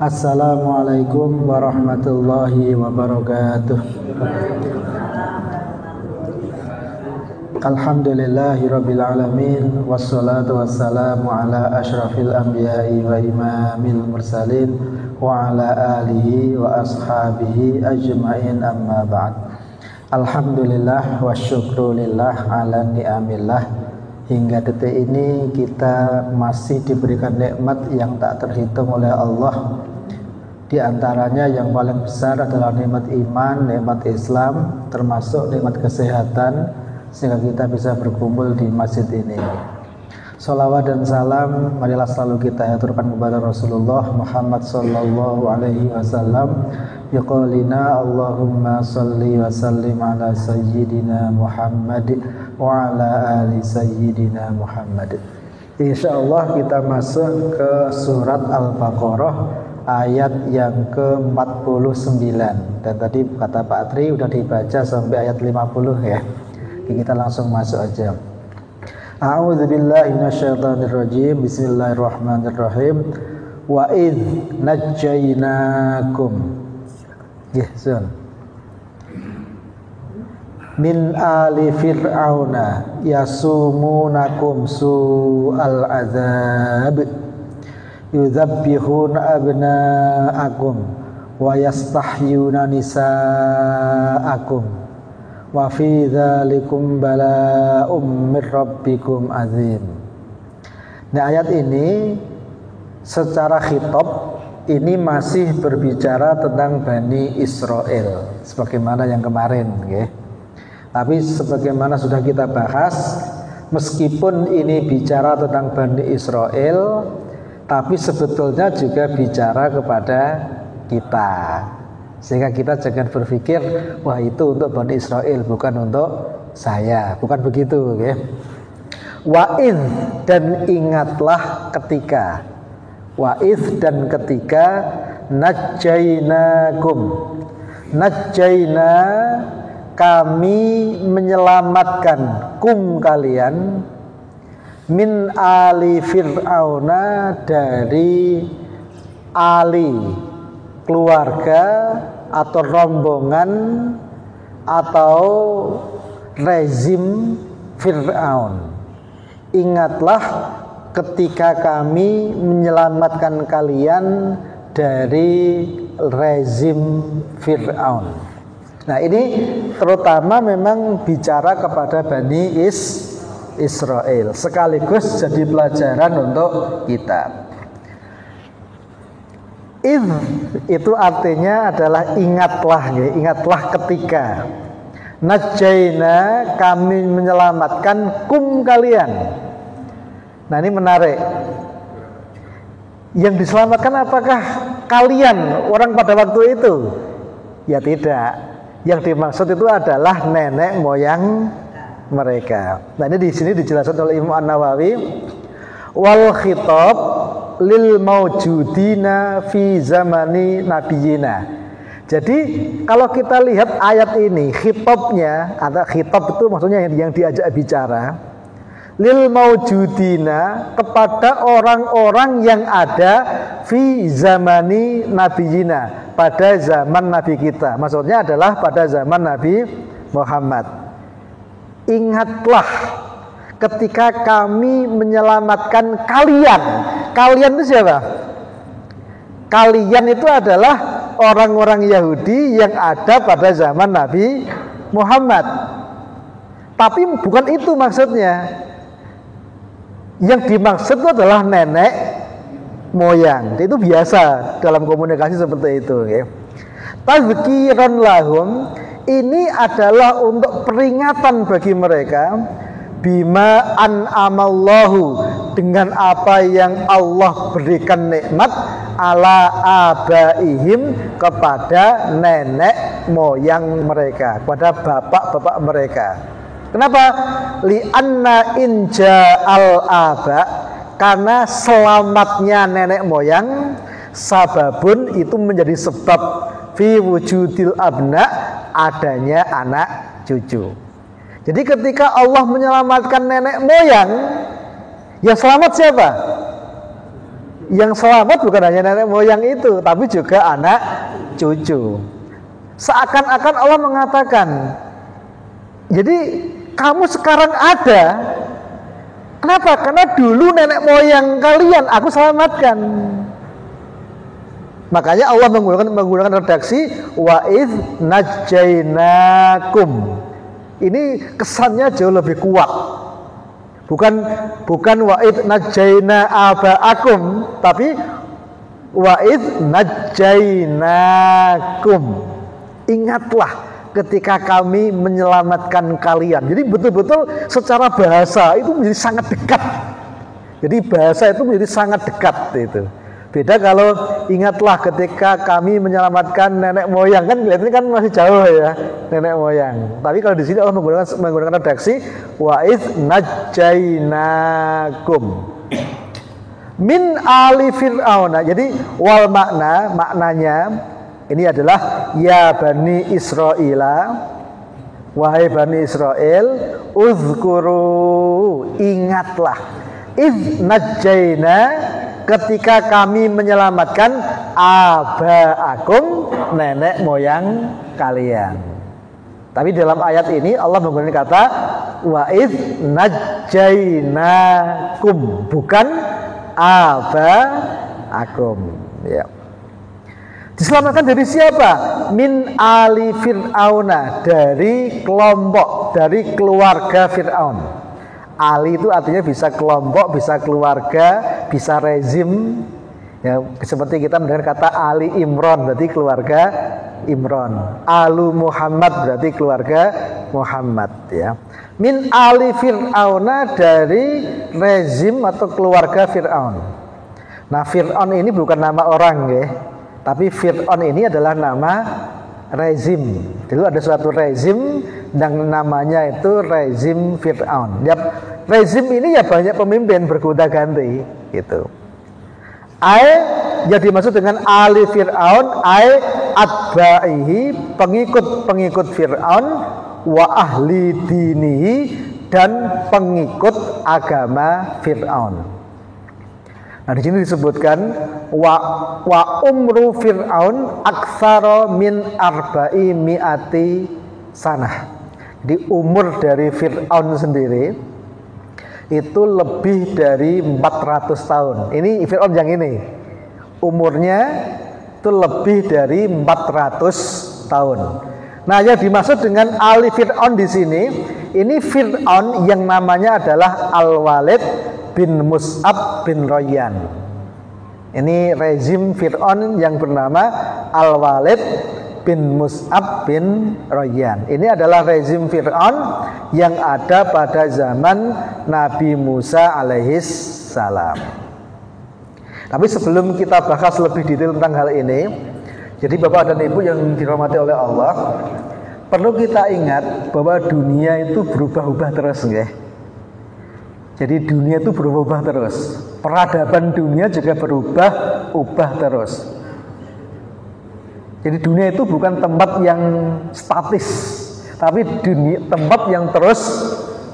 Assalamualaikum warahmatullahi wabarakatuh. Alhamdulillahirabbil alamin wassalatu wassalamu ala asyrafil anbiya'i wa imamil mursalin wa ala alihi wa ashabihi ajmain, amma ba'd. Alhamdulillah wa syukrulillah ala ni'amillah. Hingga detik ini kita masih diberikan nikmat yang tak terhitung oleh Allah. Di antaranya yang paling besar adalah nikmat iman, nikmat Islam, termasuk nikmat kesehatan, sehingga kita bisa berkumpul di masjid ini. Shalawat dan salam marilah selalu kita haturkan kepada Rasulullah Muhammad sallallahu alaihi wasallam. Biqaulina Allahumma salli wa sallim ala sayyidina Muhammad wa ala ali sayyidina Muhammad. Insyaallah kita masuk ke surat Al-Baqarah ayat yang ke-49. Dan tadi kata Pak Tri udah dibaca sampai ayat 50 ya. Kita langsung masuk aja. A'udzubillahi minasyaitonirrajim. Bismillahirrahmanirrahim. Wa idz najjaynakum min ali fir'auna yasumunakum su'al azab yudzabbihuna abna'akum wa yastahyuna nisa'akum wa fi dzalikum bala'um mir rabbikum azim. Nah, ayat ini secara khitab ini masih berbicara tentang Bani Israel sebagaimana yang kemarin, okay? Tapi sebagaimana sudah kita bahas, meskipun ini bicara tentang Bani Israel, tapi sebetulnya juga bicara kepada kita. Sehingga kita jangan berpikir, wah itu untuk Bani Israel, bukan untuk saya. Bukan begitu, okay? Wa'idh, dan ingatlah ketika. Wa'idh, dan ketika najjainakum. Najjaina, kami menyelamatkan kum kalian min ali fir'auna, dari ali keluarga atau rombongan atau rezim Fir'aun. Ingatlah ketika kami menyelamatkan kalian dari rezim Fir'aun. Nah, ini terutama memang bicara kepada Bani Israel, sekaligus jadi pelajaran untuk kita. Idh itu artinya adalah ingatlah, ya, ingatlah ketika. Najjaina, kami menyelamatkan kum kalian. Nah, ini menarik. Yang diselamatkan apakah kalian orang pada waktu itu? Ya tidak. Yang dimaksud itu adalah nenek moyang mereka. Nah, ini di sini dijelaskan oleh Imam An-Nawawi, wal khitab lil maujudina fi zamani nabiyina. Jadi kalau kita lihat ayat ini, khitabnya, ada khitab itu maksudnya yang diajak bicara, lil maujudina, kepada orang-orang yang ada fi zamani nabiyina, pada zaman Nabi kita. Maksudnya adalah pada zaman Nabi Muhammad. Ingatlah ketika kami menyelamatkan kalian. Kalian itu siapa? Kalian itu adalah orang-orang Yahudi yang ada pada zaman Nabi Muhammad. Tapi bukan itu maksudnya. Yang dimaksud itu adalah nenek moyang. Itu biasa dalam komunikasi seperti itu, okay? Tazkiran lahum, ini adalah untuk peringatan bagi mereka, bima an'amallahu, dengan apa yang Allah berikan nikmat, ala abaihim, kepada nenek moyang mereka, kepada bapak-bapak mereka. Kenapa? Li'anna inja al-aba, karena selamatnya nenek moyang, sababun, itu menjadi sebab, fi wujudil abna, adanya anak cucu. Jadi ketika Allah menyelamatkan nenek moyang, yang selamat siapa? Yang selamat bukan hanya nenek moyang itu, tapi juga anak cucu. Seakan-akan Allah mengatakan, jadi kamu sekarang ada. Kenapa? Karena dulu nenek moyang kalian aku selamatkan. Makanya Allah menggunakan redaksi wa idz najjainakum. Ini kesannya jauh lebih kuat. Bukan wa idz najjaina abaakum, tapi wa idz najjainakum. Ingatlah ketika kami menyelamatkan kalian. Jadi betul-betul secara bahasa itu menjadi sangat dekat. Jadi bahasa itu menjadi sangat dekat itu. Beda kalau ingatlah ketika kami menyelamatkan nenek moyang, kan kelihatannya kan masih jauh ya nenek moyang. Tapi kalau di sini Allah menggunakan redaksi wa idz najjainakum min ali fir'auna. Jadi wal maknanya ini adalah ya bani Israila, wahai bani Israel, uzkuru, ingatlah, idz najjaina, ketika kami menyelamatkan abaakum, nenek moyang kalian. Tapi dalam ayat ini Allah menggunakan kata wa idz najjainakum, bukan abaakum. Ya. Diselamatkan dari siapa? Min ali fir'auna, dari kelompok, dari keluarga Fir'aun. Ali itu artinya bisa kelompok, bisa keluarga, bisa rezim. Ya, seperti kita mendengar kata Ali Imron, berarti keluarga Imron. Alu Muhammad berarti keluarga Muhammad. Ya. Min ali fir'auna, dari rezim atau keluarga Fir'aun. Nah, Fir'aun ini bukan nama orang, ya. Tapi Fir'aun ini adalah nama rezim. Dulu ada suatu rezim yang namanya itu rezim Fir'aun. Ya, rezim ini ya banyak pemimpin bergonta-ganti gitu. Yang dimaksud dengan ali Fir'aun atba'ihi, pengikut Fir'aun, wa ahli dinihi, dan pengikut agama Fir'aun. Nah, di sini disebutkan wa umru Fir'aun aktsara min arba'i mi'ati sanah. Jadi umur dari Fir'aun sendiri itu lebih dari 400 tahun. Ini Fir'aun yang ini. Umurnya itu lebih dari 400 tahun. Nah, yang dimaksud dengan ali Fir'aun di sini, ini Fir'aun yang namanya adalah Al-Walid bin Mus'ab bin Rayyan. Ini rezim Fir'aun yang bernama Al-Walid bin Mus'ab bin Rayyan. Ini adalah rezim Fir'aun yang ada pada zaman Nabi Musa alaihis salam. Tapi sebelum kita bahas lebih detail tentang hal ini, jadi Bapak dan Ibu yang dirahmati oleh Allah, perlu kita ingat bahwa dunia itu berubah-ubah terus, nggih. Jadi dunia itu berubah terus. Peradaban dunia juga berubah terus. Jadi dunia itu bukan tempat yang statis, tapi tempat yang terus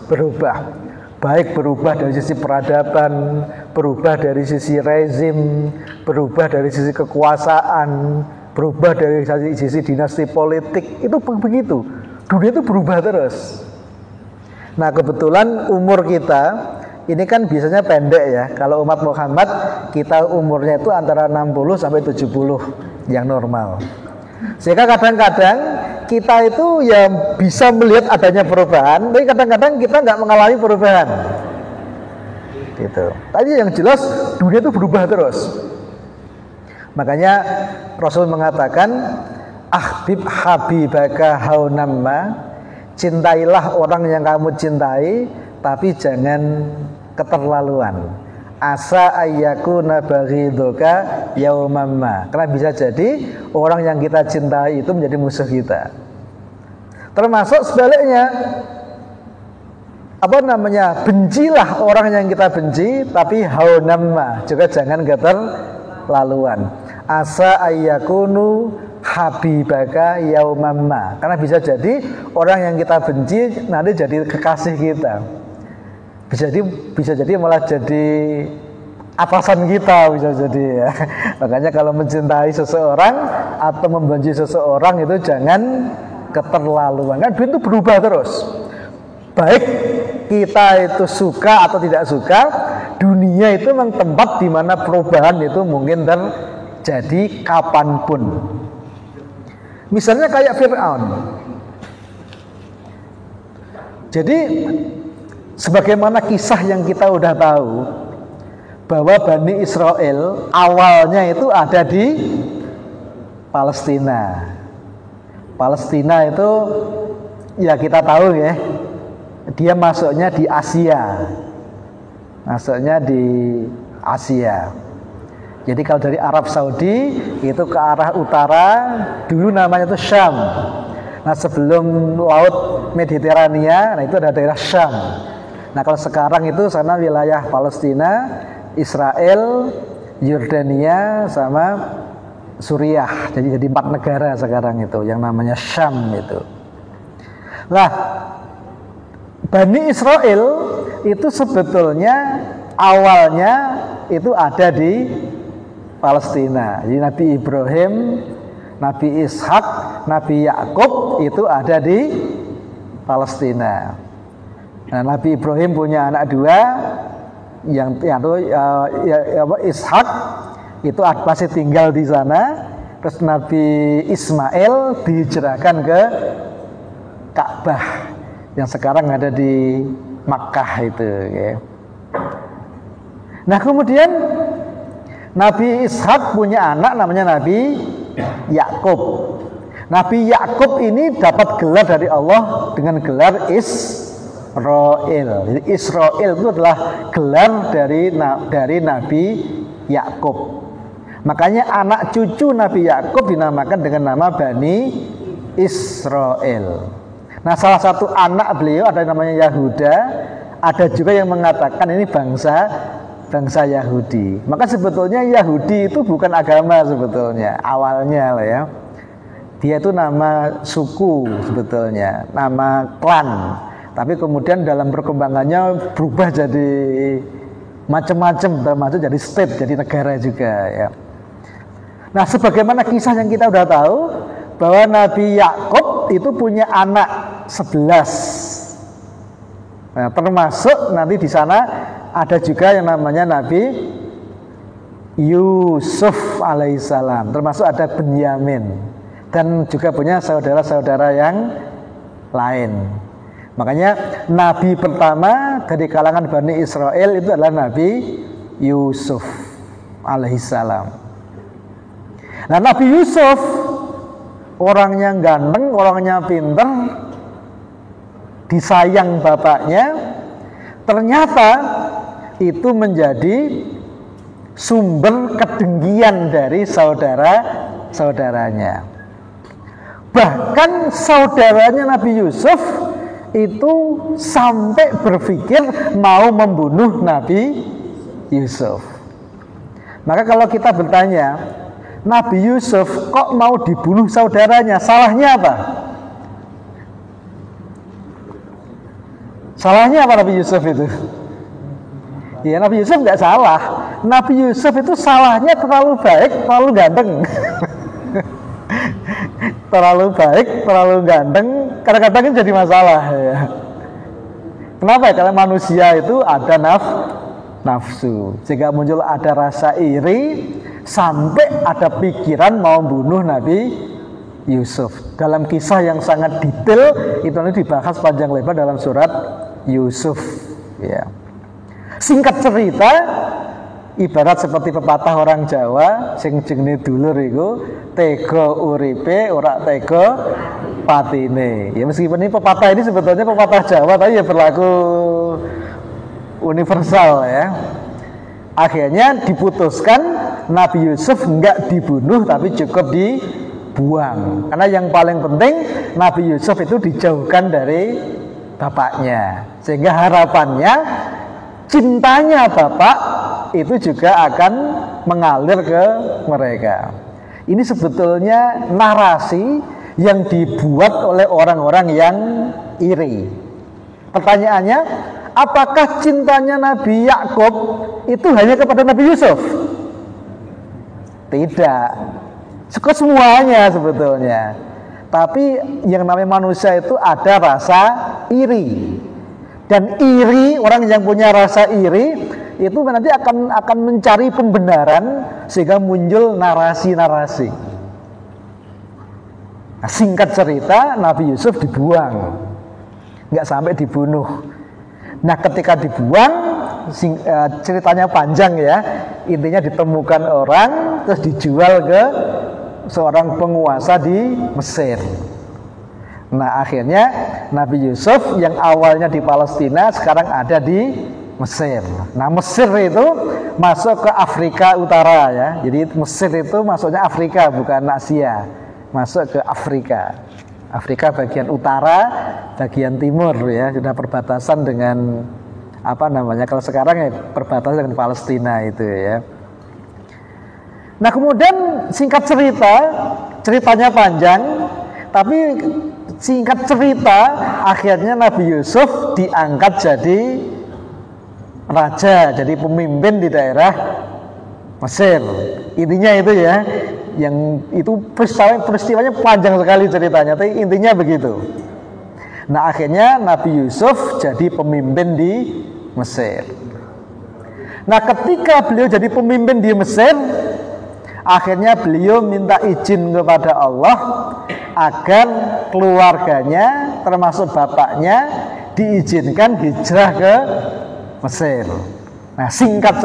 berubah. Baik berubah dari sisi peradaban, berubah dari sisi rezim, berubah dari sisi kekuasaan, berubah dari sisi dinasti politik. Itu begitu. Dunia itu berubah terus. Nah, kebetulan umur kita ini kan biasanya pendek ya. Kalau umat Muhammad kita umurnya itu antara 60 sampai 70 yang normal. Sehingga kadang-kadang kita itu ya bisa melihat adanya perubahan, tapi kadang-kadang kita nggak mengalami perubahan. Gitu. Tadi yang jelas dunia itu berubah terus. Makanya Rasul mengatakan ahbib habibaka haunamma, cintailah orang yang kamu cintai, tapi jangan keterlaluan. Asa ayyakuna baghiduka yaumamma, karena bisa jadi orang yang kita cintai itu menjadi musuh kita. Termasuk sebaliknya, bencilah orang yang kita benci, tapi haunamma, juga jangan keterlaluan. Asa ayyakunu habibaka yaumamma, karena bisa jadi orang yang kita benci nanti jadi kekasih kita, bisa jadi malah jadi atasan kita bisa jadi ya. Makanya kalau mencintai seseorang atau membenci seseorang itu jangan keterlaluan. Kan dunia itu berubah terus. Baik kita itu suka atau tidak suka, dunia itu memang tempat di mana perubahan itu mungkin terjadi kapanpun. Misalnya kayak Fir'aun. Jadi sebagaimana kisah yang kita udah tahu bahwa Bani Israel awalnya itu ada di Palestina. Palestina itu ya kita tahu ya, dia masuknya di Asia. Masuknya di Asia. Jadi kalau dari Arab Saudi itu ke arah utara, dulu namanya itu Syam. Nah sebelum laut Mediterania, nah itu ada daerah Syam. Nah kalau sekarang itu sana wilayah Palestina, Israel, Yordania, sama Suriah. Jadi 4 negara sekarang itu yang namanya Syam itu. Nah Bani Israel itu sebetulnya awalnya itu ada di Palestina. Jadi Nabi Ibrahim, Nabi Ishak, Nabi Yakub itu ada di Palestina. Nah, Nabi Ibrahim punya anak 2, yang Ishak itu masih tinggal di sana. Terus Nabi Ismail dihijrahkan ke Ka'bah yang sekarang ada di Makkah itu. Ya. Nah kemudian Nabi Ishak punya anak namanya Nabi Yakub. Nabi Yakub ini dapat gelar dari Allah dengan gelar Israel. Jadi Israel itu adalah gelar dari Nabi Yakub. Makanya anak cucu Nabi Yakub dinamakan dengan nama Bani Israel. Nah salah satu anak beliau ada namanya Yahuda. Ada juga yang mengatakan ini bangsa Yahudi. Maka sebetulnya Yahudi itu bukan agama sebetulnya awalnya lah ya. Dia itu nama suku sebetulnya, nama klan. Tapi kemudian dalam perkembangannya berubah jadi macam-macam, termasuk jadi state, jadi negara juga ya. Nah sebagaimana kisah yang kita udah tahu bahwa Nabi Yakub itu punya anak 11. Nah, termasuk nanti di sana ada juga yang namanya Nabi Yusuf alaihissalam, termasuk ada Benyamin dan juga punya saudara-saudara yang lain. Makanya Nabi pertama dari kalangan Bani Israel itu adalah Nabi Yusuf alaihissalam. Nah Nabi Yusuf orangnya ganteng, orangnya pinter, disayang bapaknya, ternyata itu menjadi sumber kedengkian dari saudara-saudaranya. Bahkan saudaranya Nabi Yusuf itu sampai berpikir mau membunuh Nabi Yusuf. Maka kalau kita bertanya, Nabi Yusuf kok mau dibunuh saudaranya, salahnya apa? Salahnya apa Nabi Yusuf itu? Ya Nabi Yusuf nggak salah. Nabi Yusuf itu salahnya terlalu baik, terlalu ganteng. Terlalu baik, terlalu ganteng, kadang-kadang kan jadi masalah ya. Kenapa ya? Karena manusia itu ada nafsu, sehingga muncul ada rasa iri, sampai ada pikiran mau bunuh Nabi Yusuf. Dalam kisah yang sangat detail itu nanti dibahas panjang lebar dalam surat Yusuf ya. Singkat cerita, ibarat seperti pepatah orang Jawa sing jenenge dulur iku tega uripe ora tega patine. Ya meskipun ini pepatah ini sebetulnya pepatah Jawa tapi ya berlaku universal ya. Akhirnya diputuskan Nabi Yusuf enggak dibunuh tapi cukup dibuang. Karena yang paling penting Nabi Yusuf itu dijauhkan dari bapaknya. Sehingga harapannya cintanya bapak itu juga akan mengalir ke mereka. Ini sebetulnya narasi yang dibuat oleh orang-orang yang iri. Pertanyaannya, apakah cintanya Nabi Yakub itu hanya kepada Nabi Yusuf? Tidak. Suka semuanya sebetulnya. Tapi yang namanya manusia itu ada rasa iri. Dan iri, orang yang punya rasa iri itu nanti akan mencari pembenaran sehingga muncul narasi-narasi. Nah, singkat cerita, Nabi Yusuf dibuang, nggak sampai dibunuh. Nah, ketika dibuang, ceritanya panjang ya. Intinya ditemukan orang, terus dijual ke seorang penguasa di Mesir. Nah, akhirnya Nabi Yusuf yang awalnya di Palestina sekarang ada di Mesir. Nah, Mesir itu masuk ke Afrika Utara ya. Jadi Mesir itu masuknya Afrika bukan Asia. Masuk ke Afrika. Afrika bagian utara, bagian timur ya, sudah perbatasan dengan kalau sekarang ya perbatasan dengan Palestina itu ya. Nah, kemudian singkat ceritanya panjang, tapi singkat cerita akhirnya Nabi Yusuf diangkat jadi raja, jadi pemimpin di daerah Mesir. Intinya itu ya. Yang itu peristiwanya panjang sekali ceritanya, tapi intinya begitu. Nah, akhirnya Nabi Yusuf jadi pemimpin di Mesir. Nah, ketika beliau jadi pemimpin di Mesir, akhirnya beliau minta izin kepada Allah agar keluarganya termasuk bapaknya diizinkan hijrah ke Mesir. Nah, singkat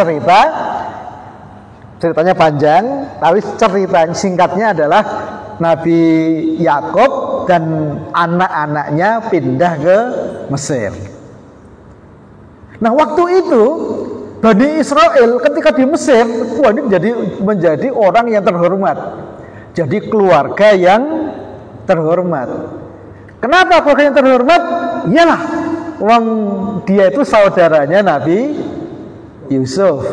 ceritanya panjang, tapi cerita singkatnya adalah Nabi Yakub dan anak-anaknya pindah ke Mesir. Nah, waktu itu Bani Israel ketika di Mesir, ini menjadi orang yang terhormat. Jadi keluarga yang terhormat. Kenapa keluarga yang terhormat? Iyalah, dia itu saudaranya Nabi Yusuf.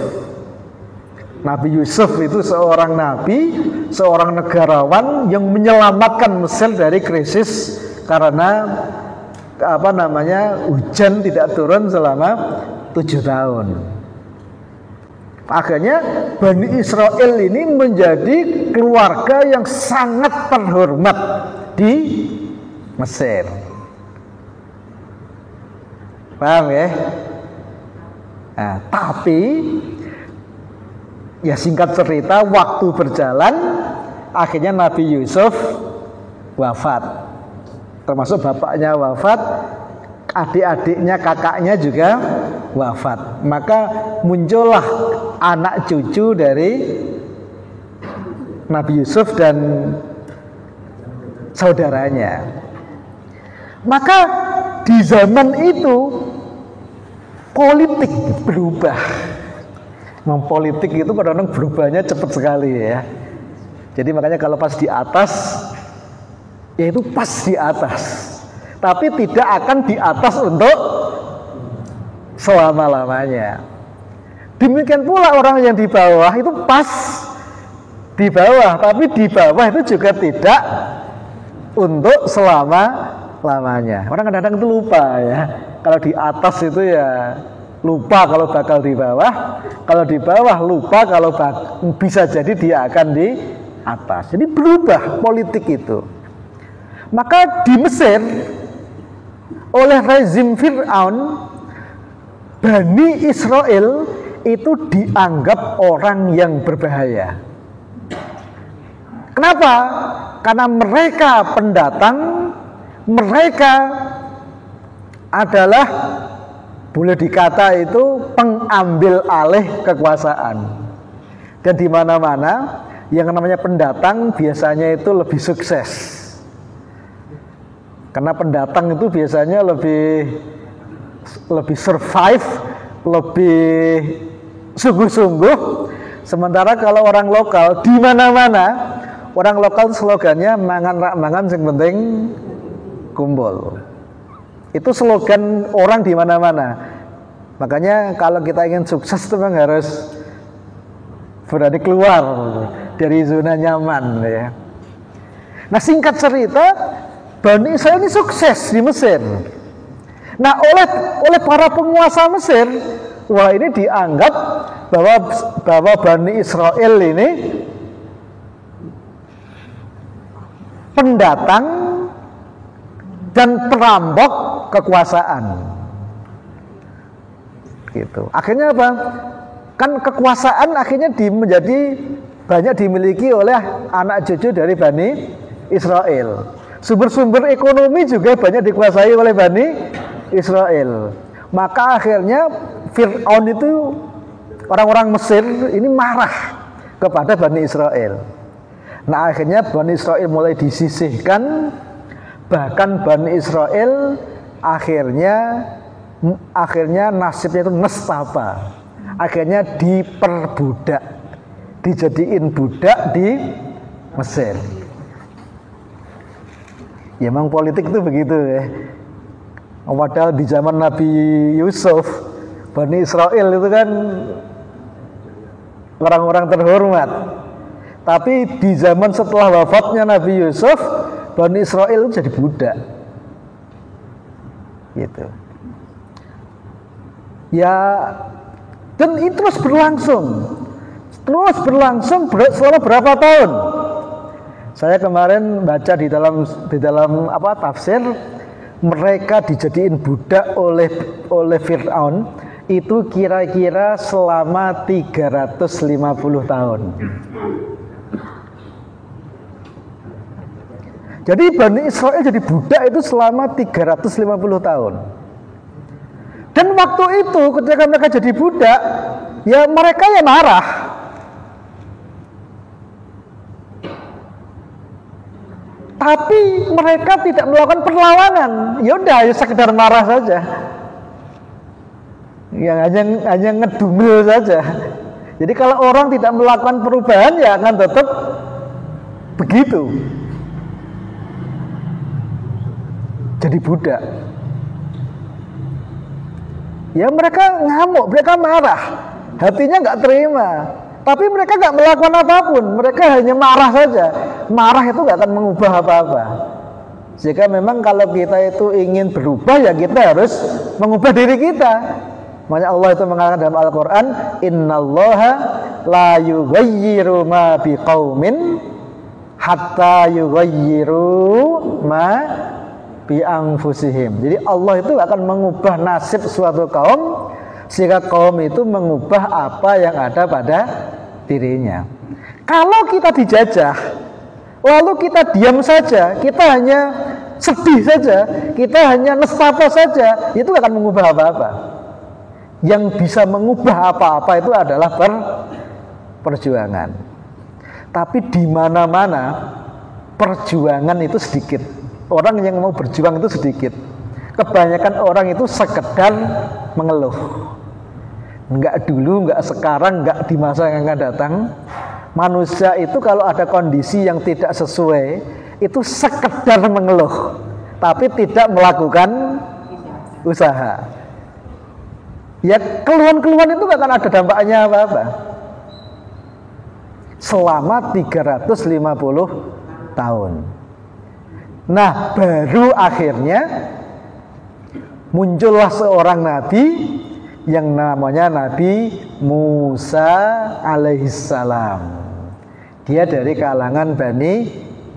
Nabi Yusuf itu seorang nabi, seorang negarawan yang menyelamatkan Mesir dari krisis karena hujan tidak turun selama 7 tahun. Akhirnya Bani Israel ini menjadi keluarga yang sangat terhormat di Mesir. Paham ya? Nah, tapi ya singkat cerita, waktu berjalan, akhirnya Nabi Yusuf wafat. Termasuk bapaknya wafat, adik-adiknya, kakaknya juga wafat. Maka muncullah anak cucu dari Nabi Yusuf dan saudaranya. Maka di zaman itu politik berubah. Politik itu kadang-kadang berubahnya cepat sekali ya. Jadi makanya kalau pas di atas, ya itu pas di atas. Tapi tidak akan di atas untuk selama-lamanya. Demikian pula orang yang di bawah itu pas di bawah, tapi di bawah itu juga tidak untuk selama-lamanya. Orang kadang-kadang itu lupa ya. Kalau di atas itu ya lupa kalau bakal di bawah, kalau di bawah lupa kalau bisa jadi dia akan di atas. Jadi berubah politik itu. Maka di Mesir oleh rezim Fir'aun, Bani Israel itu dianggap orang yang berbahaya. Kenapa? Karena mereka pendatang, mereka adalah boleh dikata itu pengambil alih kekuasaan. Dan di mana-mana yang namanya pendatang biasanya itu lebih sukses. Karena pendatang itu biasanya lebih survive, lebih sungguh-sungguh. Sementara kalau orang lokal di mana-mana, orang lokal slogannya mangan sing penting kumpul. Itu slogan orang di mana-mana. Makanya kalau kita ingin sukses itu memang harus berani keluar dari zona nyaman ya. Nah, singkat cerita, Bani Israel ini sukses di Mesir. Nah, oleh para penguasa Mesir, wah ini dianggap bahwa Bani Israel ini pendatang dan perampok kekuasaan. Gitu. Akhirnya apa? Kan kekuasaan akhirnya menjadi banyak dimiliki oleh anak cucu dari Bani Israel. Sumber-sumber ekonomi juga banyak dikuasai oleh Bani Israel. Maka akhirnya Fir'aun itu, orang-orang Mesir ini marah kepada Bani Israel. Nah, akhirnya Bani Israel mulai disisihkan. Bahkan Bani Israel akhirnya nasibnya itu nestapa. Akhirnya diperbudak, dijadiin budak di Mesir. Ya memang politik itu begitu ya. Padahal di zaman Nabi Yusuf, Bani Israel itu kan orang-orang terhormat. Tapi di zaman setelah wafatnya Nabi Yusuf, Bani Israel itu jadi budak. Gitu. Ya, dan itu terus berlangsung selama berapa tahun? Saya kemarin baca di dalam tafsir, mereka dijadiin budak oleh Fir'aun itu kira-kira selama 350 tahun. Jadi Bani Israel jadi budak itu selama 350 tahun. Dan waktu itu ketika mereka jadi budak, ya mereka ya marah. Tapi mereka tidak melakukan perlawanan. Ya udah, ya sekedar marah saja. Yang hanya ngedumel saja. Jadi kalau orang tidak melakukan perubahan, ya akan tetap begitu. Jadi budak. Ya mereka ngamuk, mereka marah, hatinya nggak terima. Tapi mereka nggak melakukan apapun, mereka hanya marah saja. Marah itu nggak akan mengubah apa-apa. Jika memang kalau kita itu ingin berubah, ya kita harus mengubah diri kita. Makanya Allah itu mengatakan dalam Al-Quran, Innallaha la yughayyiru ma biqaumin hatta yughayyiru ma bi anfusihim. Jadi Allah itu akan mengubah nasib suatu kaum sehingga kaum itu mengubah apa yang ada pada dirinya. Kalau kita dijajah, lalu kita diam saja, kita hanya sedih saja, kita hanya nestapa saja, itu akan mengubah apa-apa. Yang bisa mengubah apa-apa itu adalah perjuangan. Tapi di mana-mana perjuangan itu sedikit. Orang yang mau berjuang itu sedikit. Kebanyakan orang itu sekedar mengeluh. Enggak dulu, enggak sekarang, enggak di masa yang akan datang. Manusia itu kalau ada kondisi yang tidak sesuai, itu sekedar mengeluh, tapi tidak melakukan usaha. Ya keluhan-keluhan itu enggak akan ada dampaknya apa-apa. Selama 350 tahun. Nah, baru akhirnya muncullah seorang nabi yang namanya Nabi Musa alaihissalam. Dia dari kalangan Bani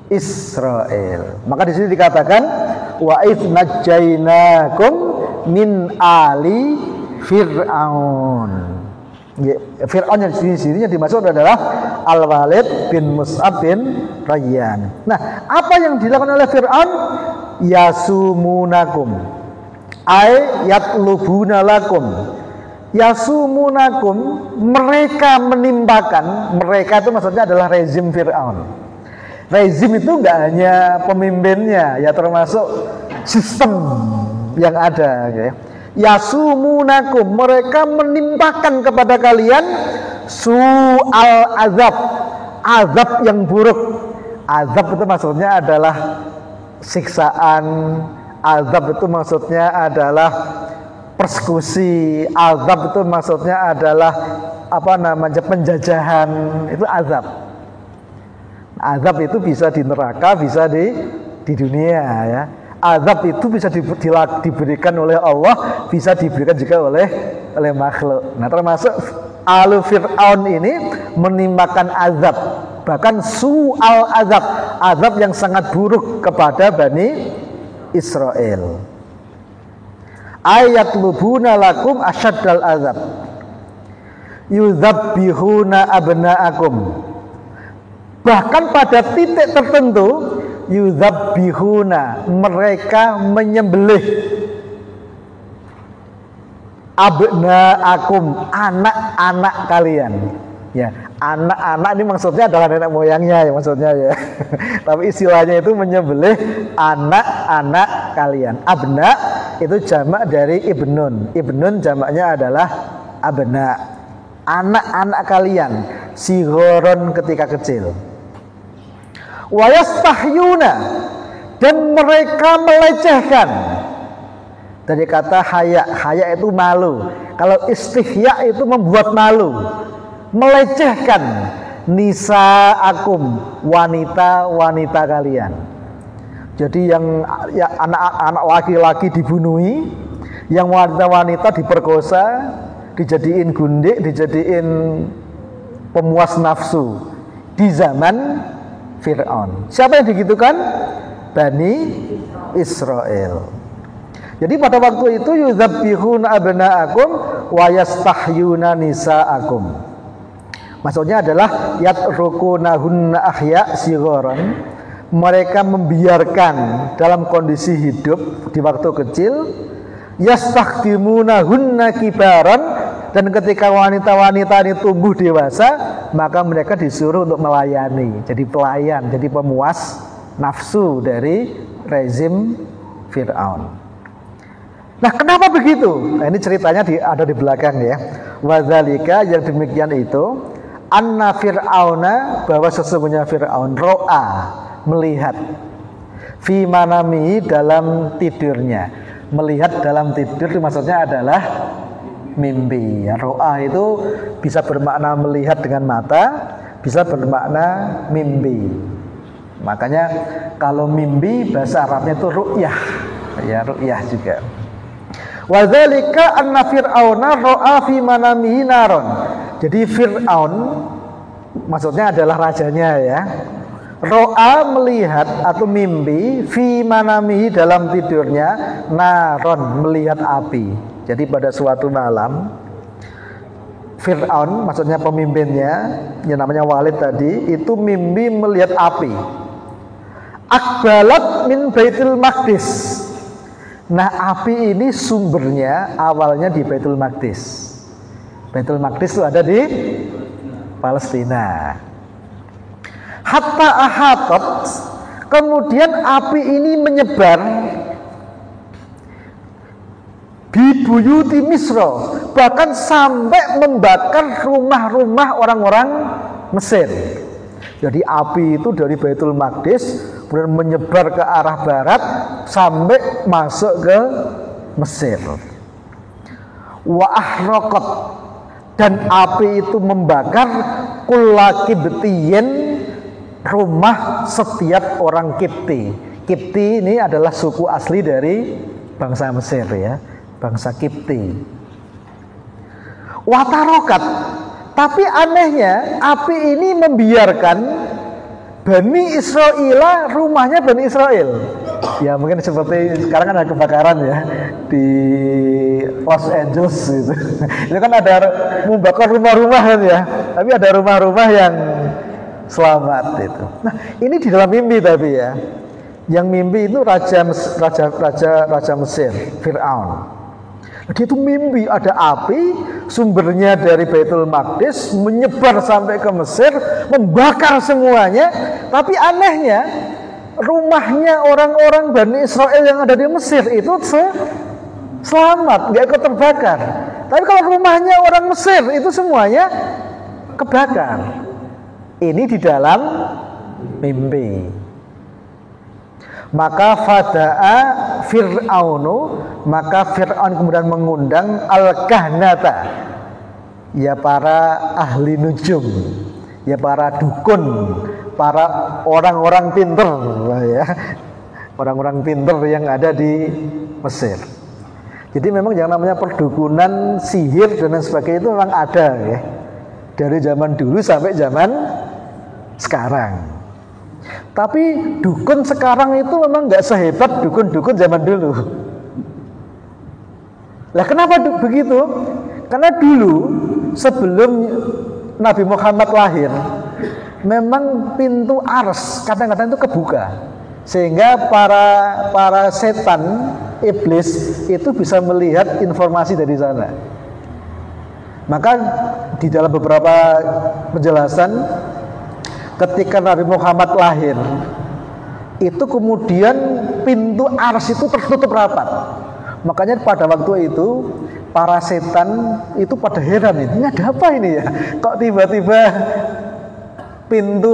Israel. Maka di sini dikatakan wa idz najjainakum min ali Fir'aun. Fir'aun yang di sini yang dimaksud adalah Al-Walid bin Mus'ab bin Rayyan. Nah, apa yang dilakukan oleh Fir'aun? Yasumunakum ay yatlubuna lakum. Yasumunakum, mereka menimpakan. Mereka itu maksudnya adalah rezim Fir'aun. Rezim itu enggak hanya pemimpinnya, ya termasuk sistem yang ada ya. Yasumunakum, mereka menimpakan kepada kalian su'al azab, azab yang buruk. Azab itu maksudnya adalah siksaan, azab itu maksudnya adalah persekusi, azab itu maksudnya adalah penjajahan, itu azab. Azab itu bisa di neraka, bisa di dunia ya. azab itu bisa diberikan oleh Allah, bisa diberikan juga oleh makhluk. Nah, termasuk Alu Fir'aun ini menimpakan azab, bahkan su'al azab yang sangat buruk kepada Bani Israel. Ayat lubuna lakum asyaddal azab, yudzabbihuna abna'akum. Bahkan pada titik tertentu, yudzabbihuna, mereka menyembelih abna'akum, anak-anak kalian. Ya, anak-anak ini maksudnya adalah nenek moyangnya ya, maksudnya ya. Tapi istilahnya itu menyembelih anak-anak kalian. Abna itu jamak dari ibnun. Ibnun jamaknya adalah abna. Anak-anak kalian, sighoron ketika kecil. Wayastahyuna, dan mereka melecehkan. Dari kata haya itu malu. Kalau istihya itu membuat malu, melecehkan. Nisa akum, wanita-wanita kalian. Jadi yang anak-anak laki-laki dibunuhi, yang wanita-wanita diperkosa, dijadiin gundik, dijadiin pemuas nafsu di zaman Fir'aun. Siapa yang digitukan? Bani Israel. Jadi pada waktu itu yudzabbihuna abna'akum wa yastahyuna nisa'akum. Maksudnya adalah yatrukunahunna ahya sigharan. Mereka membiarkan dalam kondisi hidup di waktu kecil, yastakhdimunahunna kibaran, dan ketika wanita-wanita ini tumbuh dewasa, maka mereka disuruh untuk melayani, jadi pelayan, jadi pemuas nafsu dari rezim Fir'aun. Nah, kenapa begitu? Nah, ini ceritanya ada di belakang ya. Wadzalika, yang demikian itu, anna Fir'auna, bahwa sesungguhnya Fir'aun ro'a, melihat, fi manami, dalam tidurnya. Melihat dalam tidur itu maksudnya adalah mimpi. Ya, ro'a itu bisa bermakna melihat dengan mata, bisa bermakna mimpi. Makanya kalau mimpi bahasa Arabnya itu ru'yah. Ya, ru'yah juga. Wa dzalika anna fir'auna ra'a fi manamihi naron. Jadi Fir'aun maksudnya adalah rajanya ya. Ro'a, melihat atau mimpi, fi manamihi, dalam tidurnya, naron, melihat api. Jadi pada suatu malam Fir'aun, maksudnya pemimpinnya yang namanya Walid tadi, itu mimpi melihat api. Akbalat min Baitul Maqdis. Nah, api ini sumbernya awalnya di Baitul Maqdis. Baitul Maqdis itu ada di Palestina. Hatta ahatat, kemudian api ini menyebar bibuyuti Misra, bahkan sampai membakar rumah-rumah orang-orang Mesir. Jadi api itu dari Baitul Maqdis kemudian menyebar ke arah barat sampai masuk ke Mesir. Wa ahraqat, dan api itu membakar kullakibtiyin, rumah setiap orang Kipti. Kipti ini adalah suku asli dari bangsa Mesir ya, bangsa Kipti. Watarokat, tapi anehnya api ini membiarkan Bani Israel, rumahnya Bani Israel. Ya mungkin seperti sekarang kan ada kebakaran ya di Los Angeles gitu. Itu kan ada membakar rumah-rumah kan ya, tapi ada rumah-rumah yang selamat itu. Nah, ini di dalam mimpi tapi ya. Yang mimpi itu raja Mesir, Fir'aun. Dia itu mimpi ada api, sumbernya dari Baitul Maqdis, menyebar sampai ke Mesir, membakar semuanya. Tapi anehnya, rumahnya orang-orang Bani Israel yang ada di Mesir itu selamat, nggak ikut terbakar. Tapi kalau rumahnya orang Mesir itu semuanya kebakar. Ini di dalam mimpi. Maka fada'a Fir'aunu, maka Fir'aun kemudian mengundang al-kahnata, ya para ahli nujum, ya para dukun, para orang-orang pinter ya. orang-orang pinter yang ada di Mesir. Jadi memang yang namanya perdukunan, sihir dan lain sebagainya itu memang ada ya. Dari zaman dulu sampai zaman sekarang. Tapi dukun sekarang itu memang nggak sehebat dukun-dukun zaman dulu. Lah kenapa begitu? Karena dulu sebelum Nabi Muhammad lahir, memang pintu ars kadang-kadang itu kebuka, sehingga para setan, iblis itu bisa melihat informasi dari sana. Maka di dalam beberapa penjelasan, ketika Nabi Muhammad lahir, itu kemudian pintu ars itu tertutup rapat. Makanya pada waktu itu para setan itu pada heran, ini ada apa ini ya? Kok tiba-tiba pintu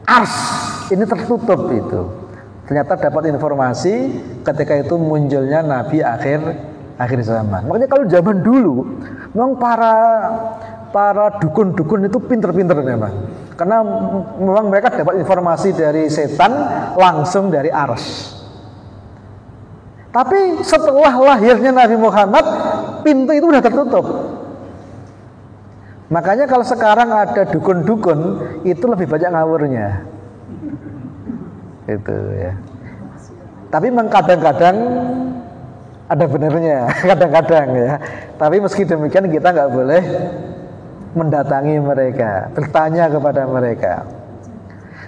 ars ini tertutup itu? Ternyata dapat informasi ketika itu munculnya Nabi akhir zaman. Makanya kalau zaman dulu memang para dukun-dukun itu pinter-pinter memang. Karena memang mereka dapat informasi dari setan langsung dari ars. Tapi setelah lahirnya Nabi Muhammad, pintu itu sudah tertutup. Makanya kalau sekarang ada dukun-dukun, itu lebih banyak ngawurnya. Itu ya. Tapi memang kadang-kadang ada benernya, kadang-kadang ya. Tapi meski demikian kita nggak boleh mendatangi mereka, bertanya kepada mereka.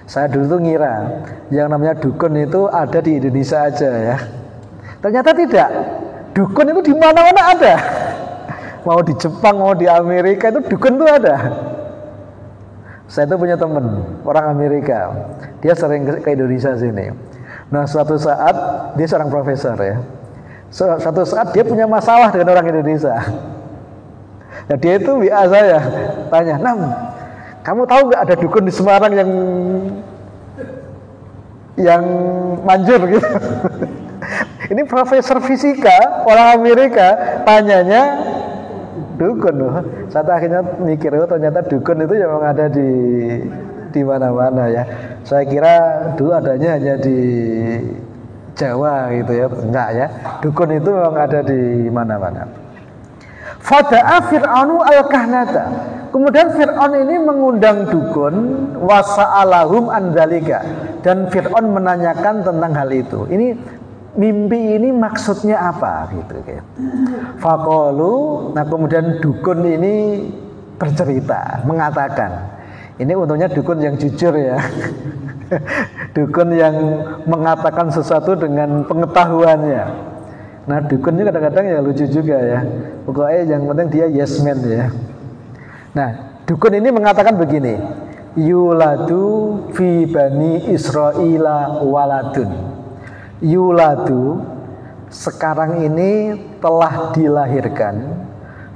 Saya dulu tuh ngira yang namanya dukun itu ada di Indonesia aja ya. Ternyata tidak. Dukun itu di mana-mana ada. Mau di Jepang, mau di Amerika itu dukun itu ada. Saya itu punya teman orang Amerika. Dia sering ke Indonesia sini. Nah, suatu saat dia seorang profesor ya. Suatu saat dia punya masalah dengan orang Indonesia. Nah, dia itu WA saya, tanya, "Nam, kamu tahu nggak ada dukun di Semarang yang manjur gitu?" Ini profesor fisika orang Amerika tanyanya dukun loh. Saya akhirnya mikir, oh ternyata dukun itu memang ada di mana-mana ya. Saya kira dulu adanya hanya di Jawa gitu ya, enggak ya. Dukun itu memang ada di mana-mana. Fada'a Fir'aunu al-kahnata. Kemudian Fir'aun ini mengundang dukun, wasa'alahum an dzalika, dan Fir'aun menanyakan tentang hal itu. Ini mimpi ini maksudnya apa gitu ya. Faqalu, nah kemudian dukun ini bercerita, mengatakan, ini untungnya dukun yang jujur ya. Dukun yang mengatakan sesuatu dengan pengetahuannya. Nah dukun ini kadang-kadang ya lucu juga ya. Pokoknya yang penting dia yes man ya. Nah dukun ini mengatakan begini, yuladu fi bani Israila waladun. Yuladu sekarang ini telah dilahirkan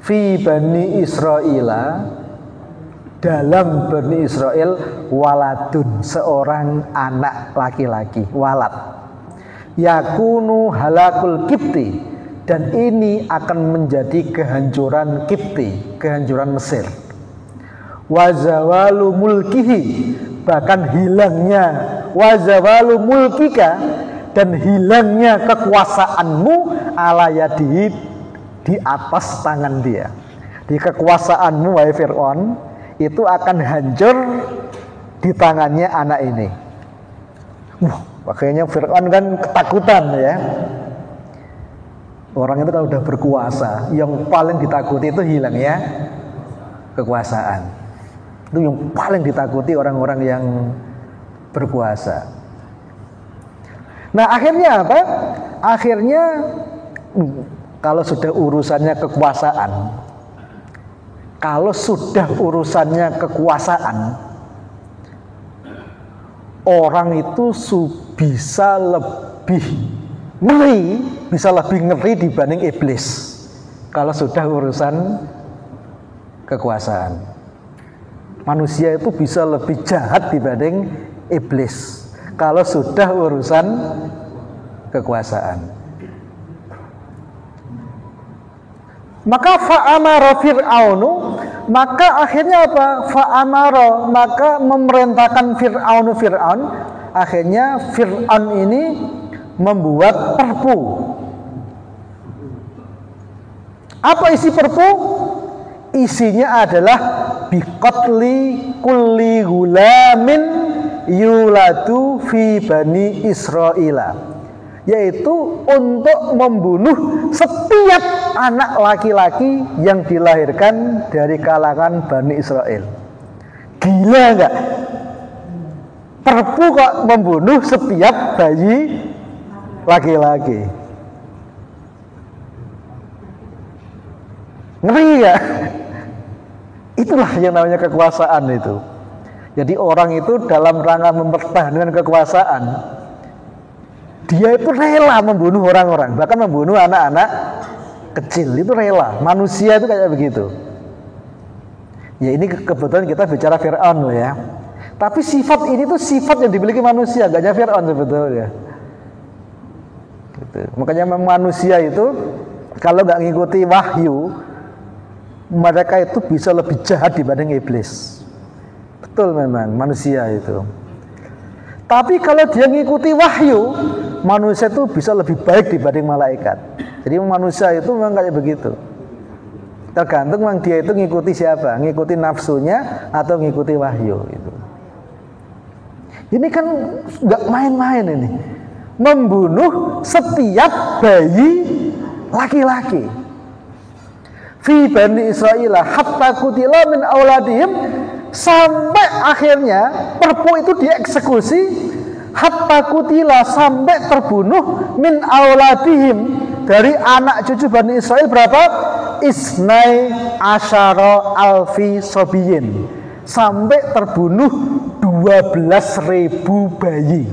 fi bani Israila, dalam Bani Israel, waladun, seorang anak laki-laki, walad. Yakunu halakul Kipti, dan ini akan menjadi kehancuran Kipti, kehancuran Mesir. Wazawalu mulkihi, bahkan hilangnya wazawalu mulkika, dan hilangnya kekuasaanmu ala yadihi, di atas tangan dia. Di kekuasaanmu wahai Fir'aun itu akan hancur di tangannya anak ini. Makanya Fir'aun kan ketakutan ya. Orang itu kalau udah berkuasa, yang paling ditakuti itu hilangnya kekuasaan. Itu yang paling ditakuti orang-orang yang berkuasa. Nah akhirnya apa? Akhirnya kalau sudah urusannya kekuasaan, orang itu bisa lebih ngeri dibanding iblis. Kalau sudah urusan kekuasaan, manusia itu bisa lebih jahat dibanding iblis kalau sudah urusan kekuasaan. Maka fa'amara Fir'aunu, maka akhirnya apa? Fa'amara, maka memerintahkan Fir'aun akhirnya Fir'aun ini membuat perpu. Apa isi perpu? Isinya adalah biqatli kulli gulamin yuladu fi bani Israila, yaitu untuk membunuh setiap anak laki-laki yang dilahirkan dari kalangan Bani Israel. Gila enggak? Perpu kok membunuh setiap bayi laki-laki. Ngeri ya? Itulah yang namanya kekuasaan itu. Jadi orang itu dalam rangka mempertahankan kekuasaan, dia itu rela membunuh orang-orang, bahkan membunuh anak-anak kecil, itu rela. Manusia itu kayak begitu. Ya ini kebetulan kita bicara Fir'aun loh ya. Tapi sifat ini tuh sifat yang dimiliki manusia, gak hanya Fir'aun sebetulnya. Gitu. Makanya manusia itu kalau gak ngikuti wahyu, mereka itu bisa lebih jahat dibanding iblis. Betul memang manusia itu. Tapi kalau dia ngikuti wahyu, manusia itu bisa lebih baik dibanding malaikat. Jadi manusia itu memang kayak begitu. Tergantung memang dia itu ngikuti siapa, ngikuti nafsunya atau ngikuti wahyu itu. Ini kan nggak main-main ini, membunuh setiap bayi laki-laki. Fi bani Israil hatta kutila min auladihim, sampai akhirnya perpu itu dieksekusi, hatta kutila, sampai terbunuh, min auladihim, dari anak cucu Bani Israel berapa? Isnai asyara alfi sobiyin, sampai terbunuh 12.000 bayi.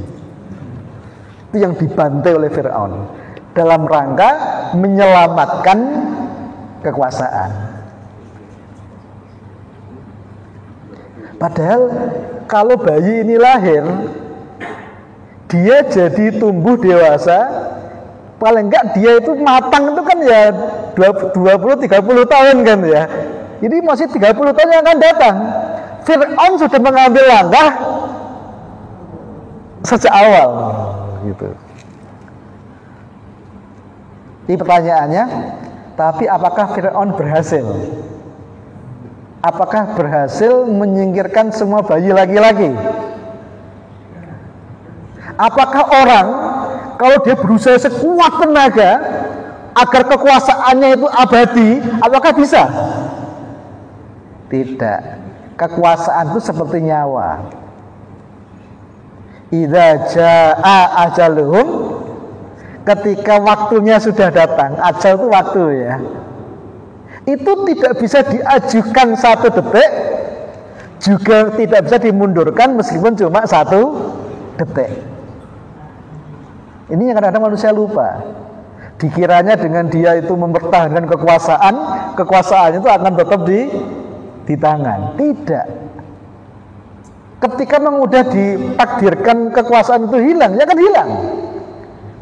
Itu yang dibantai oleh Fir'aun dalam rangka menyelamatkan kekuasaan. Padahal kalau bayi ini lahir, dia jadi tumbuh dewasa, paling enggak dia itu matang itu kan ya 20-30 tahun kan ya. Jadi masih 30 tahun yang akan datang. Fir'aun sudah mengambil langkah sejak awal gitu. Ini pertanyaannya, tapi apakah Fir'aun berhasil? Apakah berhasil menyingkirkan semua bayi laki-laki? Apakah orang kalau dia berusaha sekuat tenaga agar kekuasaannya itu abadi, apakah bisa? Tidak. Kekuasaan itu seperti nyawa. Idza jaa ajaluhum, ketika waktunya sudah datang. Ajal itu waktu ya. Itu tidak bisa diajukan 1 detik, juga tidak bisa dimundurkan meskipun cuma 1 detik. Ini yang kadang-kadang manusia lupa. Dikiranya dengan dia itu mempertahankan kekuasaan itu akan tetap di tangan. Tidak. Ketika memang udah ditakdirkan kekuasaan itu hilang, ya kan hilang.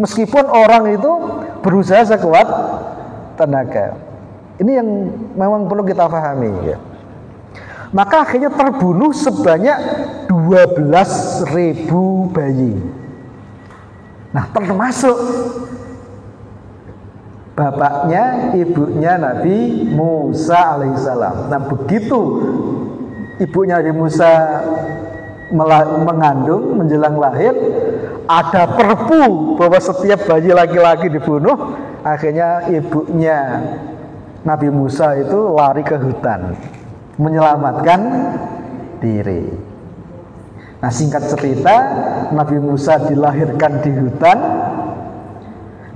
Meskipun orang itu berusaha sekuat tenaga. Ini yang memang perlu kita pahami ya. Maka akhirnya terbunuh sebanyak 12.000 bayi. Nah, termasuk bapaknya, ibunya Nabi Musa alaihissalam. Nah, begitu ibunya Nabi Musa mengandung menjelang lahir, ada perpu bahwa setiap bayi laki-laki dibunuh. Akhirnya ibunya Nabi Musa itu lari ke hutan menyelamatkan diri. Nah, singkat cerita, Nabi Musa dilahirkan di hutan.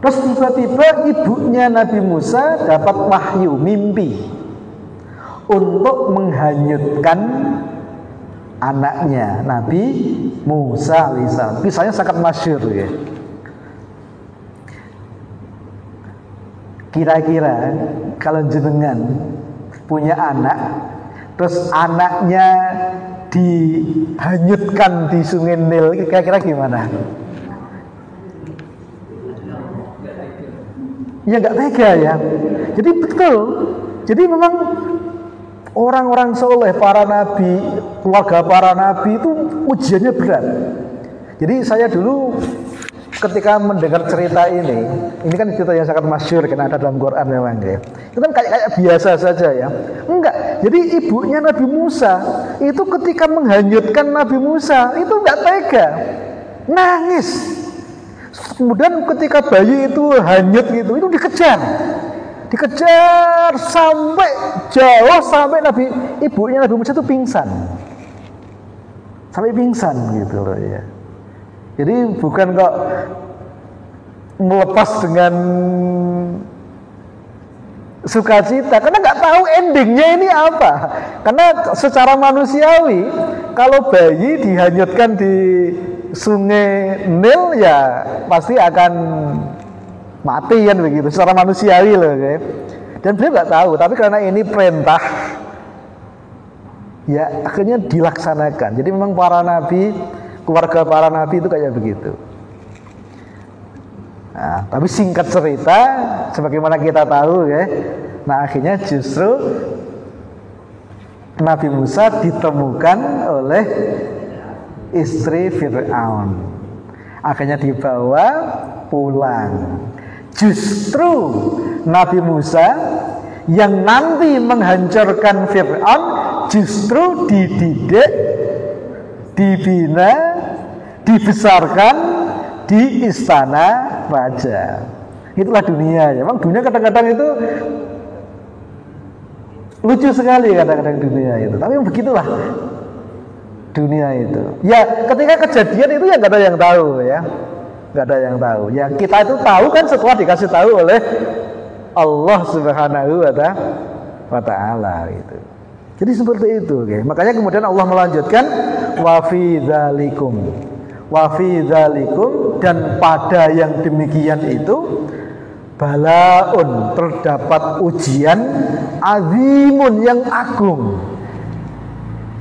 Terus tiba-tiba ibunya Nabi Musa dapat wahyu, mimpi untuk menghanyutkan anaknya Nabi Musa alaihissalam. Kisahnya sangat masyhur ya. Kira-kira kalau jenengan punya anak, terus anaknya dihanyutkan di Sungai Nil, kira-kira gimana? Ya nggak tega ya. Jadi betul. Jadi memang orang-orang soleh, para nabi, keluarga para nabi itu ujiannya berat. Jadi saya dulu ketika mendengar cerita ini kan cerita yang sangat masyhur, kan ada dalam Quran memang ya. Itu kan kayak biasa saja ya. Enggak. Jadi ibunya Nabi Musa itu ketika menghanyutkan Nabi Musa itu enggak tega, nangis. Kemudian ketika bayi itu hanyut gitu, itu dikejar sampai jauh, sampai ibunya Nabi Musa itu pingsan, sampai pingsan gitu loh ya. Jadi bukan kok melepas dengan sukacita, karena nggak tahu endingnya ini apa. Karena secara manusiawi, kalau bayi dihanyutkan di sungai Nil ya pasti akan mati kan begitu, secara manusiawi loh ya. Dan beliau nggak tahu, tapi karena ini perintah, ya akhirnya dilaksanakan. Jadi memang para nabi, keluarga para nabi itu kayak begitu. Nah, tapi singkat cerita, sebagaimana kita tahu ya, nah akhirnya justru Nabi Musa ditemukan oleh istri Fir'aun, akhirnya dibawa pulang. Justru Nabi Musa yang nanti menghancurkan Fir'aun justru dididik, dibina, dibesarkan di istana raja. Itulah dunia ya. Memang dunia kadang-kadang itu lucu sekali, kadang-kadang dunia itu. Tapi begitulah dunia itu. Ya ketika kejadian itu ya nggak ada yang tahu ya, nggak ada yang tahu. Ya kita itu tahu kan setelah dikasih tahu oleh Allah Subhanahu wa Ta'ala itu. Jadi seperti itu. Okay. Makanya kemudian Allah melanjutkan wa fi dzalikum, dan pada yang demikian itu balaun, terdapat ujian azimun, yang agung.